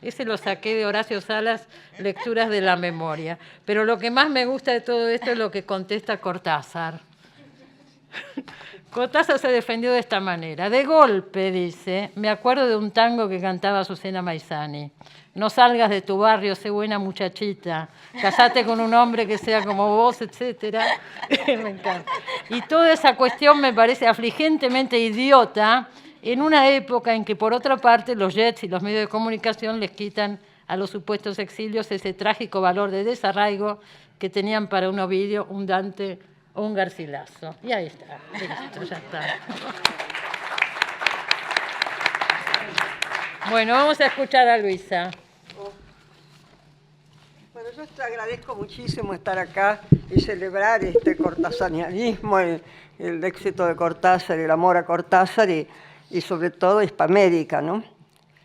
Ese lo saqué de Horacio Salas, Lecturas de la Memoria. Pero lo que más me gusta de todo esto es lo que contesta Cortázar. Cortázar se defendió de esta manera. De golpe, dice, me acuerdo de un tango que cantaba Azucena Maizani. No salgas de tu barrio, sé buena muchachita. Casate con un hombre que sea como vos, etc. Me encanta. Y toda esa cuestión me parece afligentemente idiota en una época en que, por otra parte, los jets y los medios de comunicación les quitan a los supuestos exilios ese trágico valor de desarraigo que tenían para un Ovidio, un Dante o un Garcilaso. Y ahí está, listo, ya está. Bueno, vamos a escuchar a Luisa. Bueno, yo te agradezco muchísimo estar acá y celebrar este cortazarianismo, el éxito de Cortázar, el amor a Cortázar y sobre todo Hispamérica, ¿no?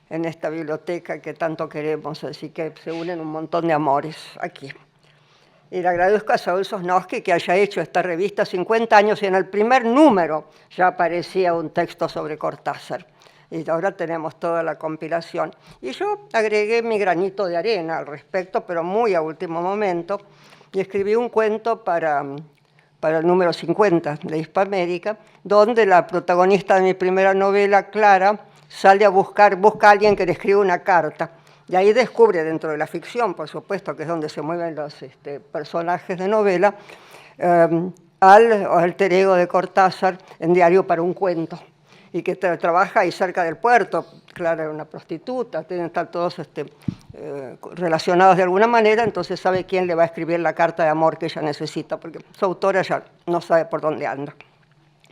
en esta biblioteca que tanto queremos, así que se unen un montón de amores aquí. Y le agradezco a Saúl Sosnowski que haya hecho esta revista 50 años y en el primer número ya aparecía un texto sobre Cortázar. Y ahora tenemos toda la compilación. Y yo agregué mi granito de arena al respecto, pero muy a último momento, y escribí un cuento para el número 50 de Hispamérica, donde la protagonista de mi primera novela, Clara, sale a busca a alguien que le escriba una carta. Y ahí descubre, dentro de la ficción, por supuesto, que es donde se mueven los personajes de novela, al alter ego de Cortázar en Diario para un cuento, y que trabaja ahí cerca del puerto. Clara era una prostituta, están todos relacionados de alguna manera, entonces sabe quién le va a escribir la carta de amor que ella necesita, porque su autora ya no sabe por dónde anda.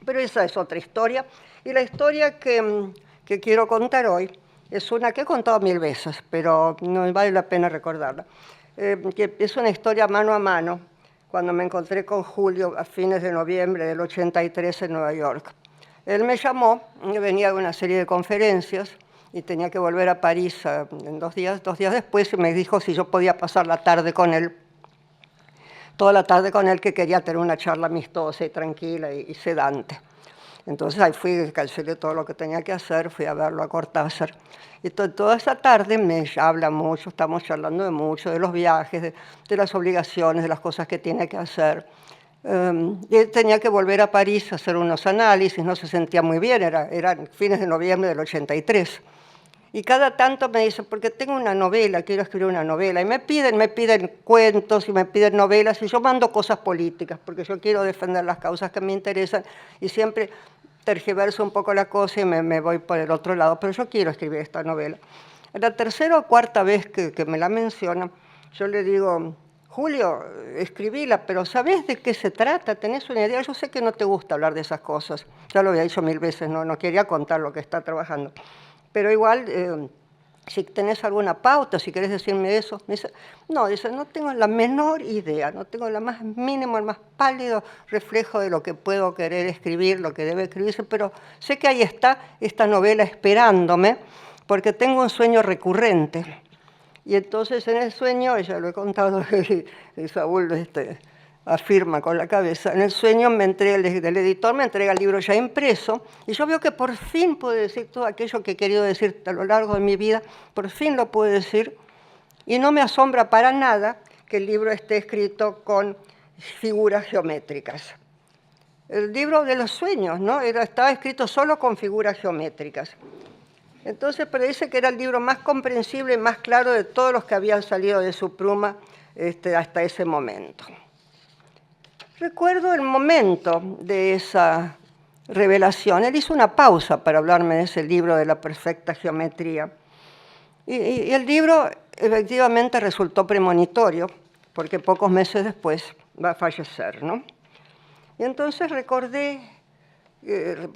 Pero esa es otra historia, y la historia que quiero contar hoy es una que he contado 1000 veces, pero no vale la pena recordarla. Que es una historia mano a mano, cuando me encontré con Julio a fines de noviembre del 83 en Nueva York. Él me llamó, venía de una serie de conferencias y tenía que volver a París en 2 días. 2 días después, y me dijo si yo podía pasar la tarde con él, toda la tarde con él, que quería tener una charla amistosa y tranquila y sedante. Entonces ahí fui, cancelé todo lo que tenía que hacer, fui a verlo a Cortázar. Y toda esa tarde me habla mucho, estamos charlando de mucho, de los viajes, de las obligaciones, de las cosas que tiene que hacer. Y él tenía que volver a París a hacer unos análisis, no se sentía muy bien, eran fines de noviembre del 83. Y cada tanto me dice, porque tengo una novela, quiero escribir una novela, y me piden cuentos y me piden novelas, y yo mando cosas políticas, porque yo quiero defender las causas que me interesan, y siempre tergiverso un poco la cosa y me voy por el otro lado, pero yo quiero escribir esta novela. La tercera o cuarta vez que me la menciona, yo le digo, Julio, escribíla, pero ¿sabés de qué se trata? ¿Tenés una idea? Yo sé que no te gusta hablar de esas cosas, ya lo había dicho 1000 veces, no quería contar lo que está trabajando. Pero igual, si tenés alguna pauta, si querés decirme eso, me dice, no tengo la menor idea, no tengo la más mínimo, el más pálido reflejo de lo que puedo querer escribir, lo que debe escribirse, pero sé que ahí está esta novela esperándome, porque tengo un sueño recurrente. Y entonces en el sueño, ya lo he contado, y Saúl afirma con la cabeza, en el sueño el editor me entrega el libro ya impreso, y yo veo que por fin puedo decir todo aquello que he querido decir a lo largo de mi vida, por fin lo puedo decir, y no me asombra para nada que el libro esté escrito con figuras geométricas. El libro de los sueños, ¿no? Estaba escrito solo con figuras geométricas. Entonces, pero dice que era el libro más comprensible y más claro de todos los que habían salido de su pluma hasta ese momento. Recuerdo el momento de esa revelación. Él hizo una pausa para hablarme de ese libro de la perfecta geometría. Y el libro efectivamente resultó premonitorio, porque pocos meses después va a fallecer, ¿no? Y entonces recordé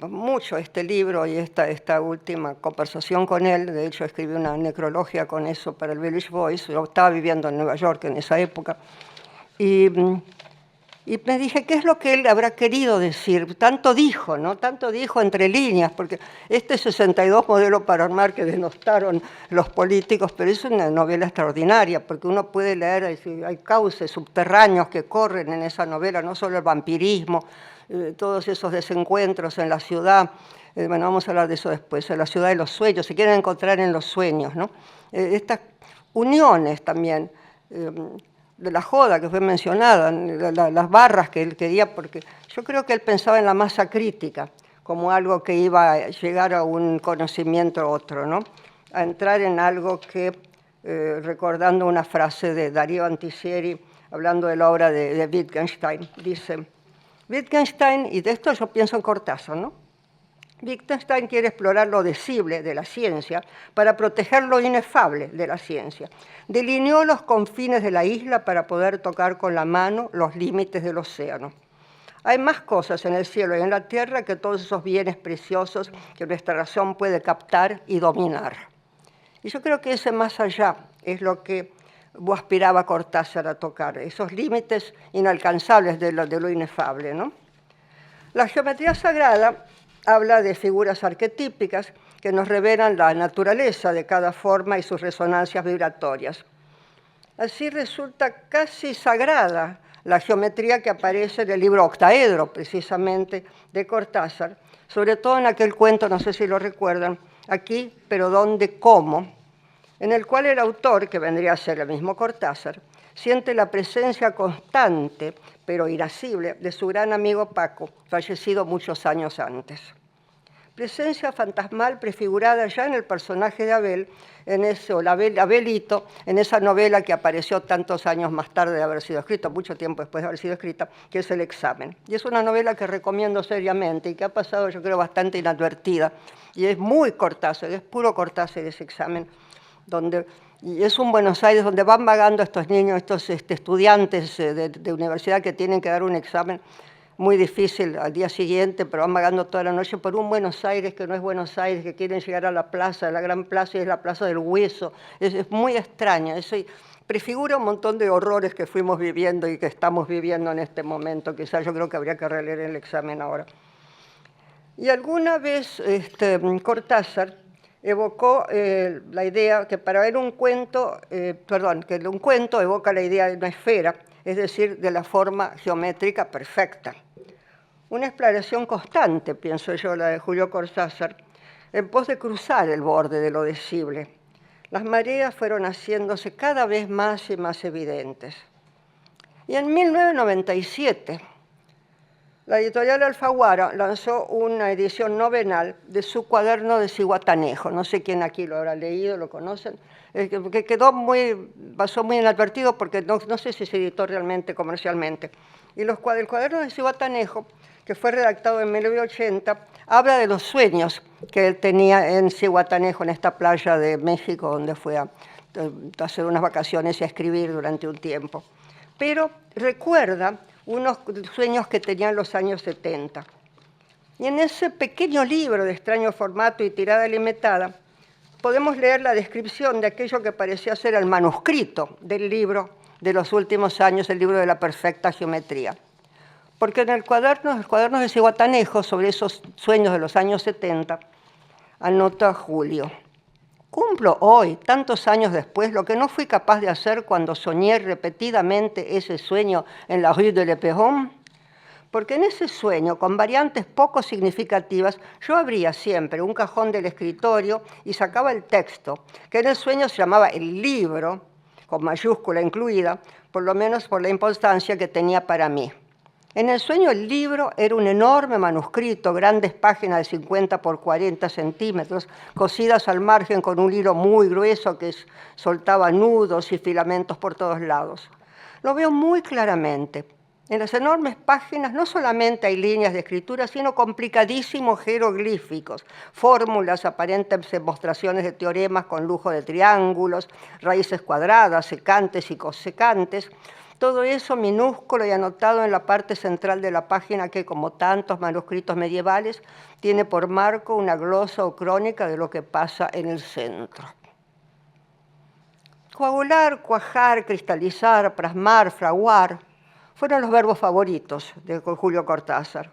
mucho este libro y esta última conversación con él. De hecho, escribí una necrología con eso para el Village Voice. Yo estaba viviendo en Nueva York en esa época. Y me dije, ¿qué es lo que él habrá querido decir? Tanto dijo, ¿no? Tanto dijo entre líneas, porque 62 modelo para armar que denostaron los políticos, pero es una novela extraordinaria, porque uno puede leer, hay cauces subterráneos que corren en esa novela, no solo el vampirismo, todos esos desencuentros en la ciudad, bueno, vamos a hablar de eso después, en la ciudad de los sueños, se quieren encontrar en los sueños, ¿no? Estas uniones también, de la joda que fue mencionada, las barras que él quería, porque yo creo que él pensaba en la masa crítica como algo que iba a llegar a un conocimiento otro, ¿no? A entrar en algo que, recordando una frase de Darío Antiseri, hablando de la obra de Wittgenstein, dice, Wittgenstein, y de esto yo pienso en Cortázar, ¿no? Wittgenstein quiere explorar lo decible de la ciencia para proteger lo inefable de la ciencia. Delineó los confines de la isla para poder tocar con la mano los límites del océano. Hay más cosas en el cielo y en la tierra que todos esos bienes preciosos que nuestra razón puede captar y dominar. Y yo creo que ese más allá es lo que aspiraba Cortázar a tocar, esos límites inalcanzables de lo inefable, ¿no? La geometría sagrada habla de figuras arquetípicas que nos revelan la naturaleza de cada forma y sus resonancias vibratorias. Así resulta casi sagrada la geometría que aparece en el libro Octaedro, precisamente, de Cortázar, sobre todo en aquel cuento, no sé si lo recuerdan, Aquí, pero ¿dónde? ¿Cómo?, en el cual el autor, que vendría a ser el mismo Cortázar, siente la presencia constante, pero irascible, de su gran amigo Paco, fallecido muchos años antes. Presencia fantasmal prefigurada ya en el personaje de Abel, Abelito, en esa novela que apareció tantos años más tarde de haber sido escrita, mucho tiempo después de haber sido escrita, que es El examen. Y es una novela que recomiendo seriamente y que ha pasado, yo creo, bastante inadvertida. Y es muy Cortázar, es puro Cortázar ese examen, y es un Buenos Aires donde van vagando estos niños, estos estudiantes de universidad que tienen que dar un examen muy difícil al día siguiente, pero van vagando toda la noche por un Buenos Aires que no es Buenos Aires, que quieren llegar a la plaza, la gran plaza, y es la Plaza del Hueso. Es muy extraña, eso prefigura un montón de horrores que fuimos viviendo y que estamos viviendo en este momento. Quizás yo creo que habría que releer el examen ahora. Y alguna vez Cortázar evocó la idea que para ver un cuento, que un cuento evoca la idea de una esfera, es decir, de la forma geométrica perfecta. Una exploración constante, pienso yo, la de Julio Cortázar, en pos de cruzar el borde de lo decible. Las mareas fueron haciéndose cada vez más y más evidentes. Y en 1997, la editorial Alfaguara lanzó una edición novenal de su cuaderno de Zihuatanejo. No sé quién aquí lo habrá leído, lo conocen, que pasó muy inadvertido porque no sé si se editó realmente comercialmente. Y el cuaderno de Zihuatanejo, que fue redactado en 1980, habla de los sueños que él tenía en Zihuatanejo, en esta playa de México, donde fue a hacer unas vacaciones y a escribir durante un tiempo. Pero recuerda unos sueños que tenía en los años 70. Y en ese pequeño libro de extraño formato y tirada limitada, podemos leer la descripción de aquello que parecía ser el manuscrito del libro de los últimos años, el libro de la perfecta geometría. Porque en el cuaderno de Zihuatanejo, sobre esos sueños de los años 70, anota Julio: cumplo hoy, tantos años después, lo que no fui capaz de hacer cuando soñé repetidamente ese sueño en la Rue de l'Éperon. Porque en ese sueño, con variantes poco significativas, yo abría siempre un cajón del escritorio y sacaba el texto, que en el sueño se llamaba el libro, con mayúscula incluida, por lo menos por la importancia que tenía para mí. En el sueño el libro era un enorme manuscrito, grandes páginas de 50 por 40 centímetros, cosidas al margen con un hilo muy grueso que soltaba nudos y filamentos por todos lados. Lo veo muy claramente. En las enormes páginas no solamente hay líneas de escritura, sino complicadísimos jeroglíficos, fórmulas, aparentes demostraciones de teoremas con lujo de triángulos, raíces cuadradas, secantes y cosecantes. Todo eso minúsculo y anotado en la parte central de la página que, como tantos manuscritos medievales, tiene por marco una glosa o crónica de lo que pasa en el centro. Coagular, cuajar, cristalizar, plasmar, fraguar fueron los verbos favoritos de Julio Cortázar,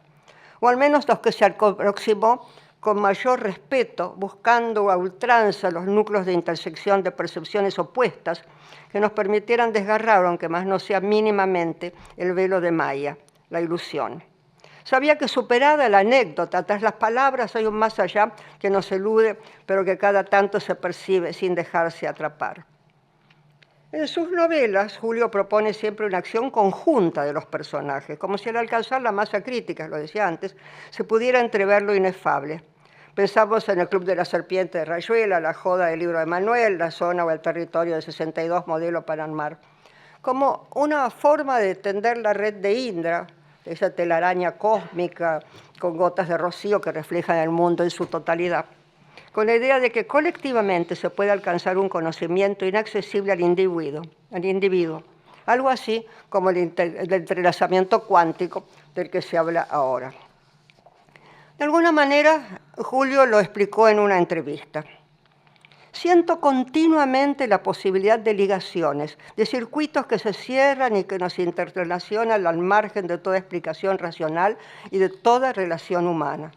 o al menos los que se aproximó con mayor respeto, buscando a ultranza los núcleos de intersección de percepciones opuestas que nos permitieran desgarrar, aunque más no sea mínimamente, el velo de Maya, la ilusión. Sabía que superada la anécdota, tras las palabras hay un más allá que nos elude, pero que cada tanto se percibe sin dejarse atrapar. En sus novelas, Julio propone siempre una acción conjunta de los personajes, como si al alcanzar la masa crítica, lo decía antes, se pudiera entrever lo inefable. Pensamos en el Club de la Serpiente de Rayuela, la Joda del Libro de Manuel, la Zona o el Territorio de 62, modelo para armar, como una forma de tender la red de Indra, esa telaraña cósmica con gotas de rocío que reflejan el mundo en su totalidad, con la idea de que colectivamente se puede alcanzar un conocimiento inaccesible al individuo, algo así como el entrelazamiento cuántico del que se habla ahora. De alguna manera, Julio lo explicó en una entrevista. Siento continuamente la posibilidad de ligaciones, de circuitos que se cierran y que nos interrelacionan al margen de toda explicación racional y de toda relación humana.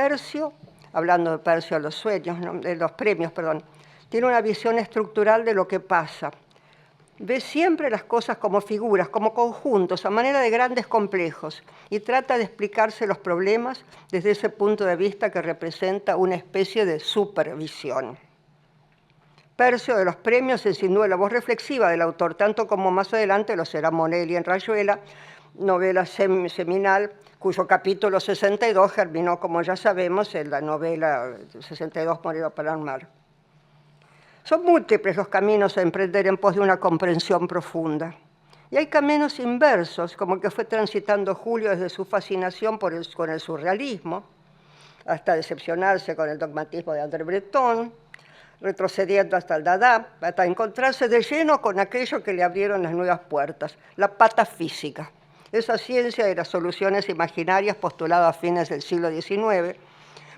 Percio, hablando de Percio a los sueños, ¿no? De los premios, perdón, tiene una visión estructural de lo que pasa. Ve siempre las cosas como figuras, como conjuntos, a manera de grandes complejos, y trata de explicarse los problemas desde ese punto de vista que representa una especie de supervisión. Percio de los premios es sin duda la voz reflexiva del autor, tanto como más adelante lo será Monelli en Rayuela, novela seminal, cuyo capítulo 62 germinó, como ya sabemos, en la novela 62 Morido para el mar. Son múltiples los caminos a emprender en pos de una comprensión profunda. Y hay caminos inversos, como el que fue transitando Julio desde su fascinación con el surrealismo, hasta decepcionarse con el dogmatismo de André Breton, retrocediendo hasta el Dada, hasta encontrarse de lleno con aquello que le abrieron las nuevas puertas, la patafísica, esa ciencia de las soluciones imaginarias postulada a fines del siglo XIX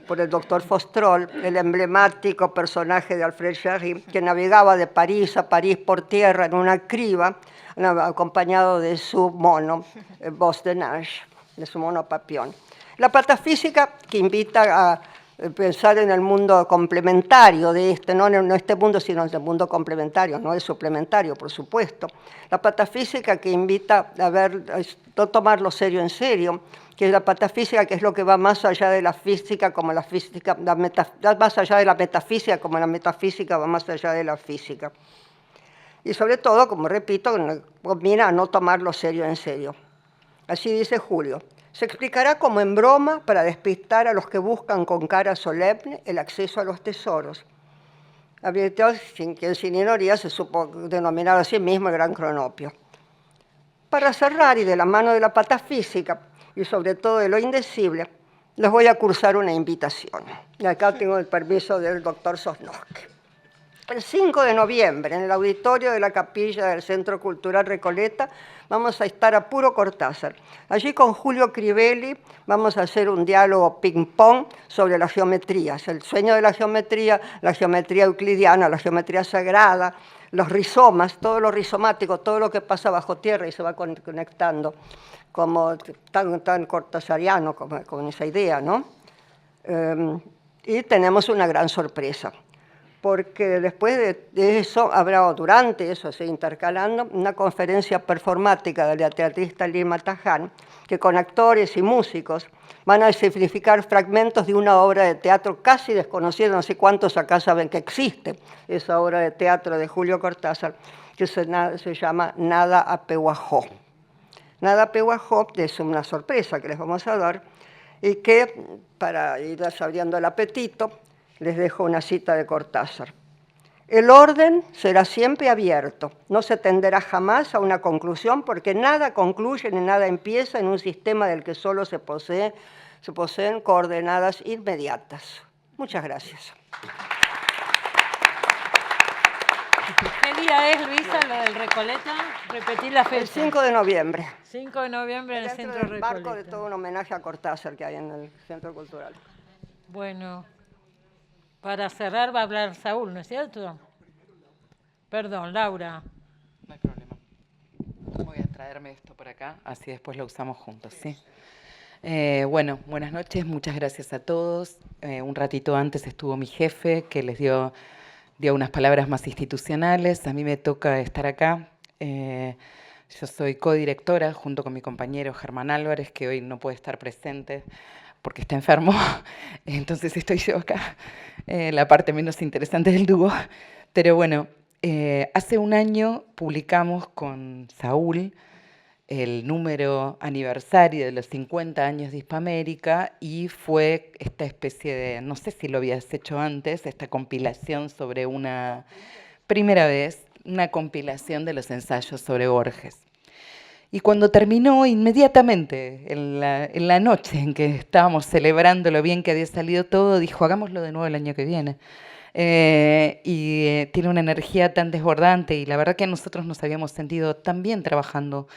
por el doctor Faustrol, el emblemático personaje de Alfred Jarry, que navegaba de París a París por tierra en una criba, acompañado de su mono, Bos de Nage, de su mono Papión. La patafísica que invita a pensar en el mundo complementario de no este mundo, sino el mundo complementario, no el suplementario, por supuesto. La patafísica que invita a no tomarlo serio en serio, que es la patafísica, que es lo que va más allá de la física, como la física, más allá de la metafísica, como la metafísica va más allá de la física. Y sobre todo, como repito, combina a no tomarlo serio en serio. Así dice Julio. Se explicará como en broma para despistar a los que buscan con cara solemne el acceso a los tesoros. Advirtió que sin ironía se supo denominar a sí mismo el gran Cronopio. Para cerrar, y de la mano de la patafísica, y sobre todo de lo indecible, les voy a cursar una invitación. Y acá tengo el permiso del doctor Sosnowski. El 5 de noviembre, en el auditorio de la capilla del Centro Cultural Recoleta, vamos a estar a puro Cortázar. Allí con Julio Crivelli vamos a hacer un diálogo ping-pong sobre las geometrías, el sueño de la geometría euclidiana, la geometría sagrada, los rizomas, todo lo rizomático, todo lo que pasa bajo tierra y se va conectando, como tan cortasariano con esa idea, ¿no? Y tenemos una gran sorpresa, porque después de eso habrá, o durante eso, se intercalando, una conferencia performática de la teatrista Lima Taján, que con actores y músicos van a significar fragmentos de una obra de teatro casi desconocida, no sé cuántos acá saben que existe, esa obra de teatro de Julio Cortázar, que se llama Nada Apeguajó. Nada Apeguajó es una sorpresa que les vamos a dar, y que, para ir abriendo el apetito, les dejo una cita de Cortázar. El orden será siempre abierto, no se tenderá jamás a una conclusión, porque nada concluye ni nada empieza en un sistema del que solo se poseen coordenadas inmediatas. Muchas gracias. ¿Qué día es, Luisa, lo del Recoleta? Repetí la fecha. El 5 de noviembre. 5 de noviembre en el Dentro Centro del Recoleta. marco de todo un homenaje a Cortázar que hay en el Centro Cultural. Bueno, para cerrar va a hablar Saúl, ¿no es cierto? Perdón, Laura. No hay problema. Voy a traerme esto por acá, así después lo usamos juntos, ¿sí? Bueno, buenas noches, muchas gracias a todos. Un ratito antes estuvo mi jefe, que les dio unas palabras más institucionales. A mí me toca estar acá. Yo soy codirectora junto con mi compañero Germán Álvarez, que hoy no puede estar presente porque está enfermo. Entonces estoy yo acá, la parte menos interesante del dúo. Pero bueno, hace un año publicamos con Saúl el número aniversario de los 50 años de Hispamérica, y fue esta especie de, no sé si lo habías hecho antes, esta compilación sobre una primera vez, una compilación de los ensayos sobre Borges. Y cuando terminó, inmediatamente, en la noche en que estábamos celebrando lo bien que había salido todo, dijo, hagámoslo de nuevo el año que viene. Tiene una energía tan desbordante, y la verdad que nosotros nos habíamos sentido tan bien trabajando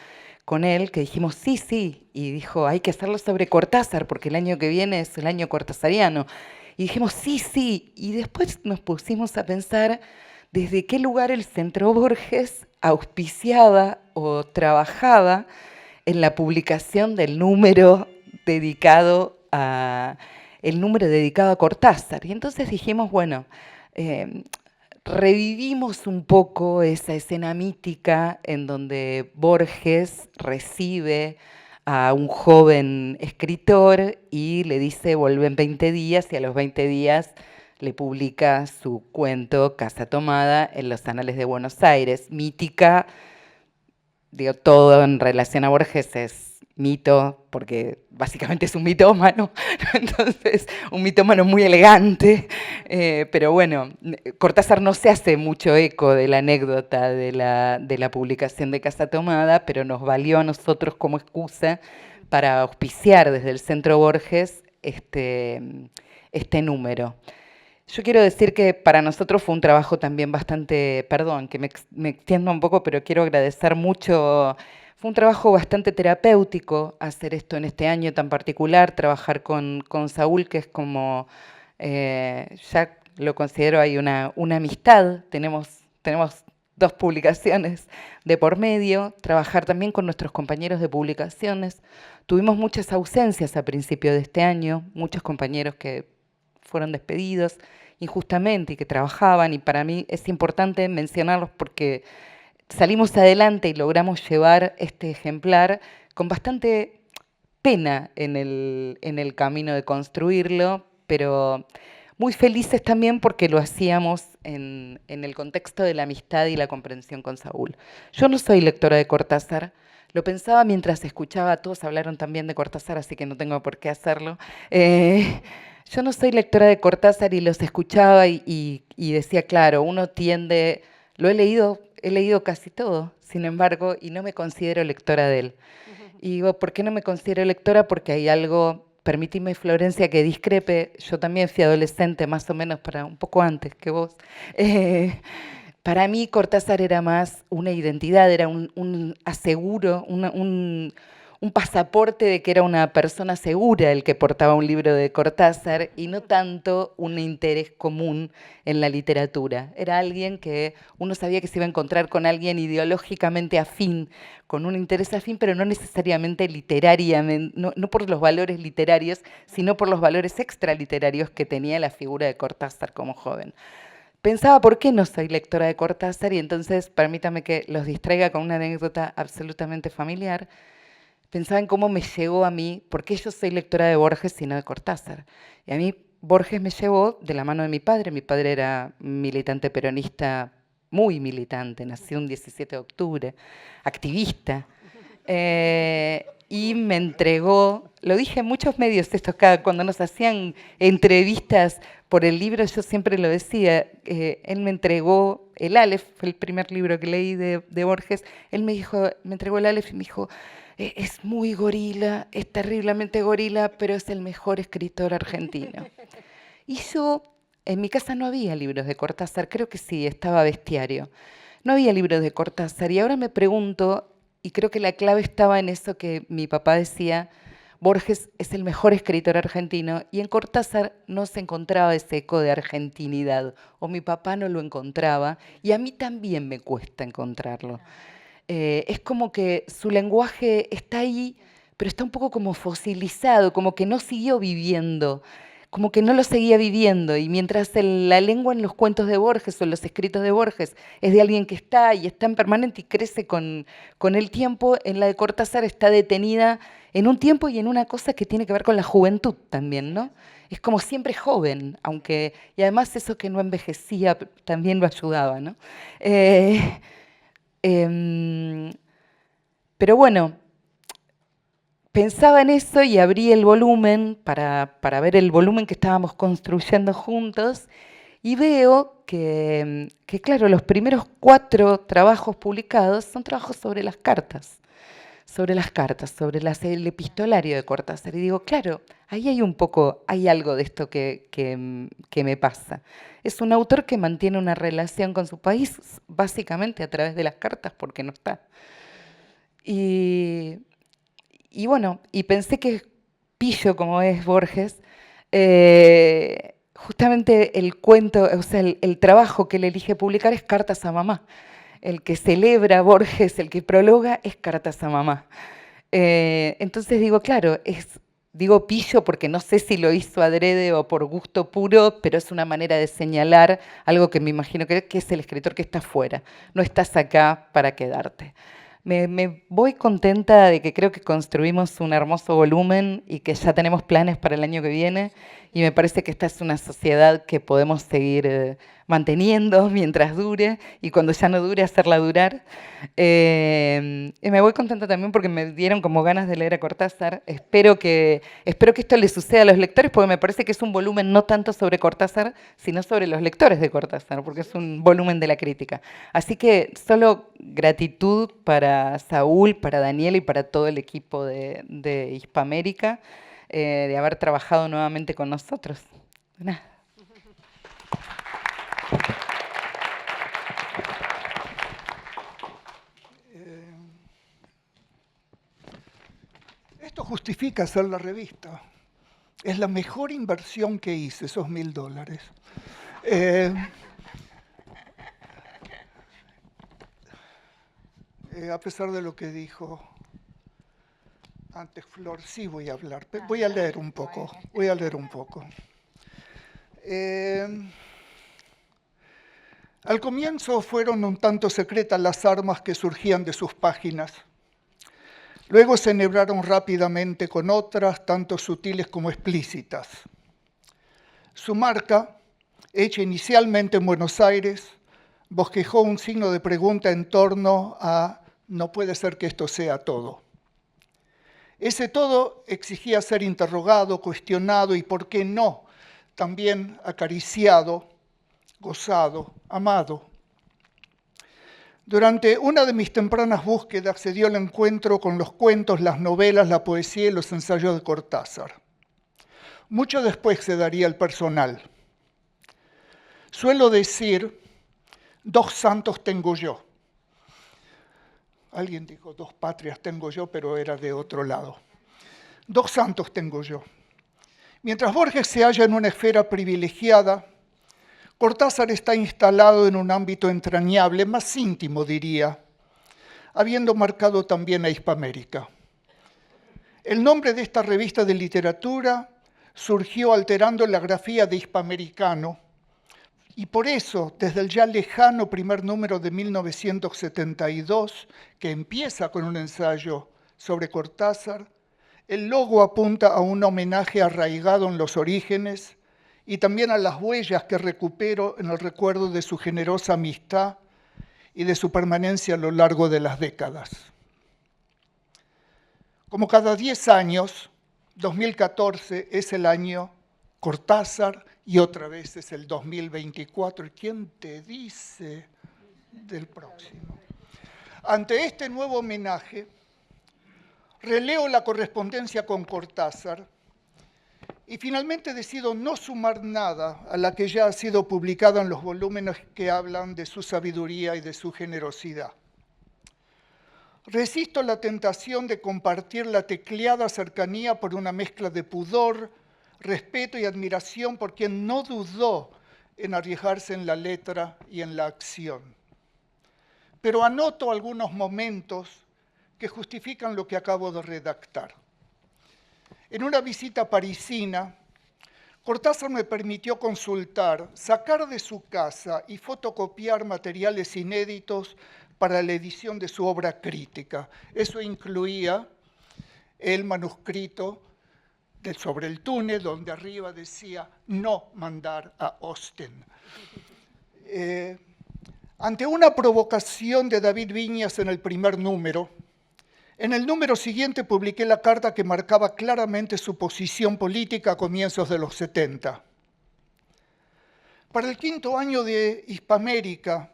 con él, que dijimos, sí, sí, y dijo, hay que hacerlo sobre Cortázar, porque el año que viene es el año cortázariano. Y dijimos, sí, sí, y después nos pusimos a pensar desde qué lugar el Centro Borges auspiciaba o trabajaba en la publicación del número dedicado a el número dedicado a Cortázar. Y entonces dijimos, bueno, revivimos un poco esa escena mítica en donde Borges recibe a un joven escritor y le dice, vuelve en 20 días, y a los 20 días le publica su cuento Casa Tomada en los Anales de Buenos Aires. Mítica, digo, todo en relación a Borges es mito, porque básicamente es un mitómano, entonces un mitómano muy elegante, pero bueno, Cortázar no se hace mucho eco de la anécdota de la publicación de Casa Tomada, pero nos valió a nosotros como excusa para auspiciar desde el Centro Borges este número. Yo quiero decir que para nosotros fue un trabajo también bastante, perdón, que me extiendo un poco, pero quiero agradecer mucho. Fue un trabajo bastante terapéutico hacer esto en este año tan particular, trabajar con Saúl, que es como, ya lo considero, hay una amistad, tenemos 2 publicaciones de por medio, trabajar también con nuestros compañeros de publicaciones. Tuvimos muchas ausencias a principio de este año, muchos compañeros que fueron despedidos injustamente y que trabajaban, y para mí es importante mencionarlos porque salimos adelante y logramos llevar este ejemplar con bastante pena en el camino de construirlo, pero muy felices también porque lo hacíamos en el contexto de la amistad y la comprensión con Saúl. Yo no soy lectora de Cortázar, lo pensaba mientras escuchaba, todos hablaron también de Cortázar, así que no tengo por qué hacerlo. Yo no soy lectora de Cortázar y los escuchaba y decía, claro, uno tiende, he leído casi todo, sin embargo, y no me considero lectora de él. Y digo, ¿por qué no me considero lectora? Porque hay algo, permitime, Florencia, que discrepe. Yo también fui adolescente, más o menos, un poco antes que vos. Para mí, Cortázar era más una identidad, era un aseguro, un pasaporte de que era una persona segura el que portaba un libro de Cortázar y no tanto un interés común en la literatura. Era alguien que uno sabía que se iba a encontrar con alguien ideológicamente afín, con un interés afín, pero no necesariamente literariamente, no por los valores literarios, sino por los valores extraliterarios que tenía la figura de Cortázar como joven. Pensaba, ¿por qué no soy lectora de Cortázar? Y entonces, permítame que los distraiga con una anécdota absolutamente familiar. Pensaba en cómo me llegó a mí, por qué yo soy lectora de Borges y no de Cortázar. Y a mí Borges me llevó de la mano de mi padre. Mi padre era militante peronista, muy militante, nació un 17 de octubre, activista. Y me entregó, lo dije en muchos medios esto, cuando nos hacían entrevistas por el libro, yo siempre lo decía, él me entregó el Aleph, fue el primer libro que leí de Borges, él me entregó el Aleph y me dijo, es muy gorila, es terriblemente gorila, pero es el mejor escritor argentino. Y yo, en mi casa no había libros de Cortázar, creo que sí, estaba Bestiario. No había libros de Cortázar y ahora me pregunto, y creo que la clave estaba en eso que mi papá decía, Borges es el mejor escritor argentino y en Cortázar no se encontraba ese eco de argentinidad, o mi papá no lo encontraba y a mí también me cuesta encontrarlo. Es como que su lenguaje está ahí, pero está un poco como fosilizado, como que no siguió viviendo, como que no lo seguía viviendo. Y mientras la lengua en los cuentos de Borges o en los escritos de Borges es de alguien que está y está en permanente y crece con el tiempo, en la de Cortázar está detenida en un tiempo y en una cosa que tiene que ver con la juventud también, ¿no? Es como siempre joven, y además eso que no envejecía también lo ayudaba, ¿no? Pero bueno, pensaba en eso y abrí el volumen para ver el volumen que estábamos construyendo juntos y veo que, claro, los primeros 4 trabajos publicados son trabajos sobre las cartas, sobre el epistolario de Cortázar. Y digo, claro, ahí hay algo de esto que me pasa. Es un autor que mantiene una relación con su país, básicamente a través de las cartas, porque no está. Y bueno, y pensé que pillo, como es Borges, justamente el cuento, o sea, el trabajo que él elige publicar es Cartas a Mamá. El que celebra Borges, el que prologa, es Cartas a Mamá. Entonces digo, claro, Digo pillo porque no sé si lo hizo adrede o por gusto puro, pero es una manera de señalar algo que me imagino que es el escritor que está afuera. No estás acá para quedarte. Me voy contenta de que creo que construimos un hermoso volumen y que ya tenemos planes para el año que viene. Y me parece que esta es una sociedad que podemos seguir manteniendo mientras dure y cuando ya no dure, hacerla durar. Y me voy contenta también porque me dieron como ganas de leer a Cortázar. Espero que esto le suceda a los lectores porque me parece que es un volumen no tanto sobre Cortázar, sino sobre los lectores de Cortázar, porque es un volumen de la crítica. Así que solo gratitud para Saúl, para Daniel y para todo el equipo de Hispamérica. De haber trabajado nuevamente con nosotros. Nada. Esto justifica hacer la revista. Es la mejor inversión que hice, esos $1000. A pesar de lo que dijo antes Flor, sí voy a hablar. Voy a leer un poco. Al comienzo fueron un tanto secretas las armas que surgían de sus páginas. Luego se enhebraron rápidamente con otras, tanto sutiles como explícitas. Su marca, hecha inicialmente en Buenos Aires, bosquejó un signo de pregunta en torno a «no puede ser que esto sea todo». Ese todo exigía ser interrogado, cuestionado y, ¿por qué no?, también acariciado, gozado, amado. Durante una de mis tempranas búsquedas se dio el encuentro con los cuentos, las novelas, la poesía y los ensayos de Cortázar. Mucho después se daría el personal. Suelo decir, 2 santos tengo yo. Alguien dijo 2 patrias tengo yo, pero era de otro lado. 2 santos tengo yo. Mientras Borges se halla en una esfera privilegiada, Cortázar está instalado en un ámbito entrañable, más íntimo diría, habiendo marcado también a Hispamérica. El nombre de esta revista de literatura surgió alterando la grafía de hispanoamericano, y por eso, desde el ya lejano primer número de 1972, que empieza con un ensayo sobre Cortázar, el logo apunta a un homenaje arraigado en los orígenes y también a las huellas que recupero en el recuerdo de su generosa amistad y de su permanencia a lo largo de las décadas. Como cada 10 años, 2014 es el año Cortázar y otra vez es el 2024. ¿Quién te dice del próximo? Ante este nuevo homenaje, releo la correspondencia con Cortázar y finalmente decido no sumar nada a la que ya ha sido publicada en los volúmenes que hablan de su sabiduría y de su generosidad. Resisto la tentación de compartir la tecleada cercanía por una mezcla de pudor, respeto y admiración por quien no dudó en arriesgarse en la letra y en la acción. Pero anoto algunos momentos que justifican lo que acabo de redactar. En una visita parisina, Cortázar me permitió consultar, sacar de su casa y fotocopiar materiales inéditos para la edición de su obra crítica. Eso incluía el manuscrito sobre el túnel, donde arriba decía no mandar a Austen. Ante una provocación de David Viñas en el primer número, en el número siguiente publiqué la carta que marcaba claramente su posición política a comienzos de los 70. Para el 5º año de Hispamérica,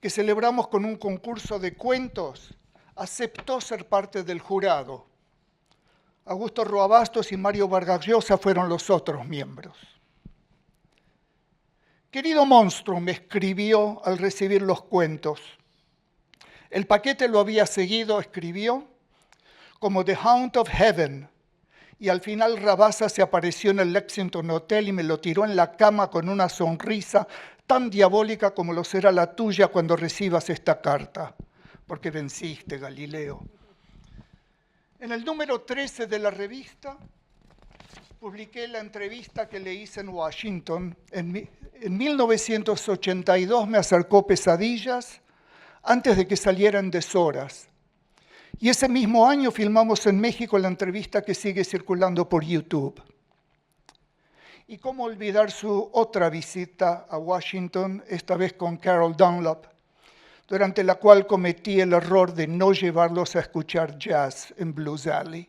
que celebramos con un concurso de cuentos, aceptó ser parte del jurado. Augusto Roabastos y Mario Vargas Llosa fueron los otros miembros. Querido monstruo, me escribió al recibir los cuentos. El paquete lo había seguido, escribió, como The Hound of Heaven, y al final Rabasa se apareció en el Lexington Hotel y me lo tiró en la cama con una sonrisa tan diabólica como lo será la tuya cuando recibas esta carta, porque venciste, Galileo. En el número 13 de la revista publiqué la entrevista que le hice en Washington. En 1982 me acercó Pesadillas, antes de que saliera en Deshoras. Y ese mismo año filmamos en México la entrevista que sigue circulando por YouTube. Y cómo olvidar su otra visita a Washington, esta vez con Carol Dunlap, durante la cual cometí el error de no llevarlos a escuchar jazz en Blues Alley.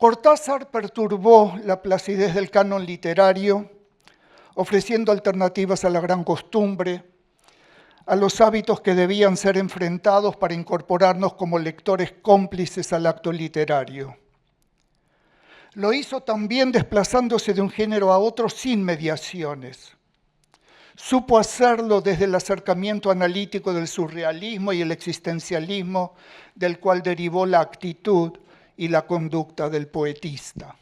Cortázar perturbó la placidez del canon literario, ofreciendo alternativas a la gran costumbre, a los hábitos que debían ser enfrentados para incorporarnos como lectores cómplices al acto literario. Lo hizo también desplazándose de un género a otro sin mediaciones. Supo hacerlo desde el acercamiento analítico del surrealismo y el existencialismo, del cual derivó la actitud y la conducta del poetista.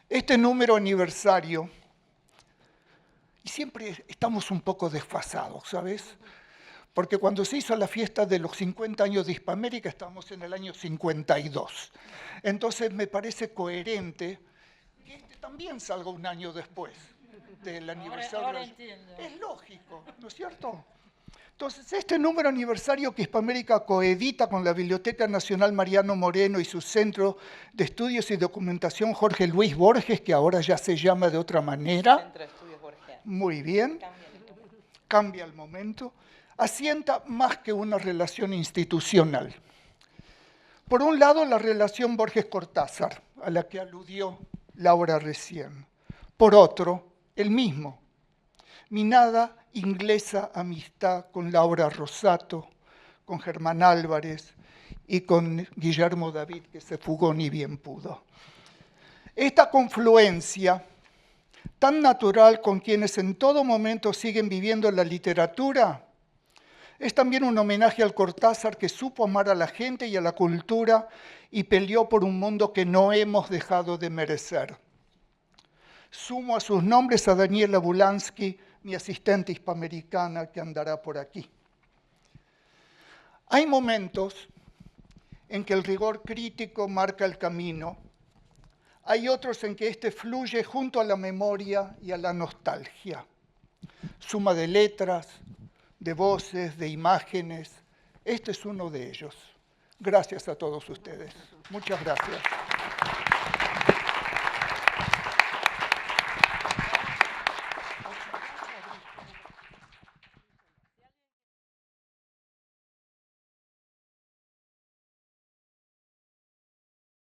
Este número aniversario, y siempre estamos un poco desfasados, ¿sabes? Porque cuando se hizo la fiesta de los 50 años de Hispamérica, estamos en el año 52. Entonces me parece coherente que este también salga un año después del aniversario. Ahora entiendo. Es lógico, ¿no es cierto? Entonces, este número aniversario que Hispamérica coedita con la Biblioteca Nacional Mariano Moreno y su Centro de Estudios y Documentación Jorge Luis Borges, que ahora ya se llama de otra manera. Centro de Estudios Borges. Muy bien. Cambia el momento. Asienta más que una relación institucional. Por un lado, la relación Borges-Cortázar, a la que aludió Laura recién. Por otro, el mismo. Mi nada inglesa amistad con Laura Rosato, con Germán Álvarez y con Guillermo David, que se fugó ni bien pudo. Esta confluencia tan natural con quienes en todo momento siguen viviendo la literatura es también un homenaje al Cortázar que supo amar a la gente y a la cultura y peleó por un mundo que no hemos dejado de merecer. Sumo a sus nombres a Daniela Bulansky, mi asistente hispanoamericana que andará por aquí. Hay momentos en que el rigor crítico marca el camino. Hay otros en que este fluye junto a la memoria y a la nostalgia. Suma de letras, de voces, de imágenes. Este es uno de ellos. Gracias a todos ustedes. Muchas gracias.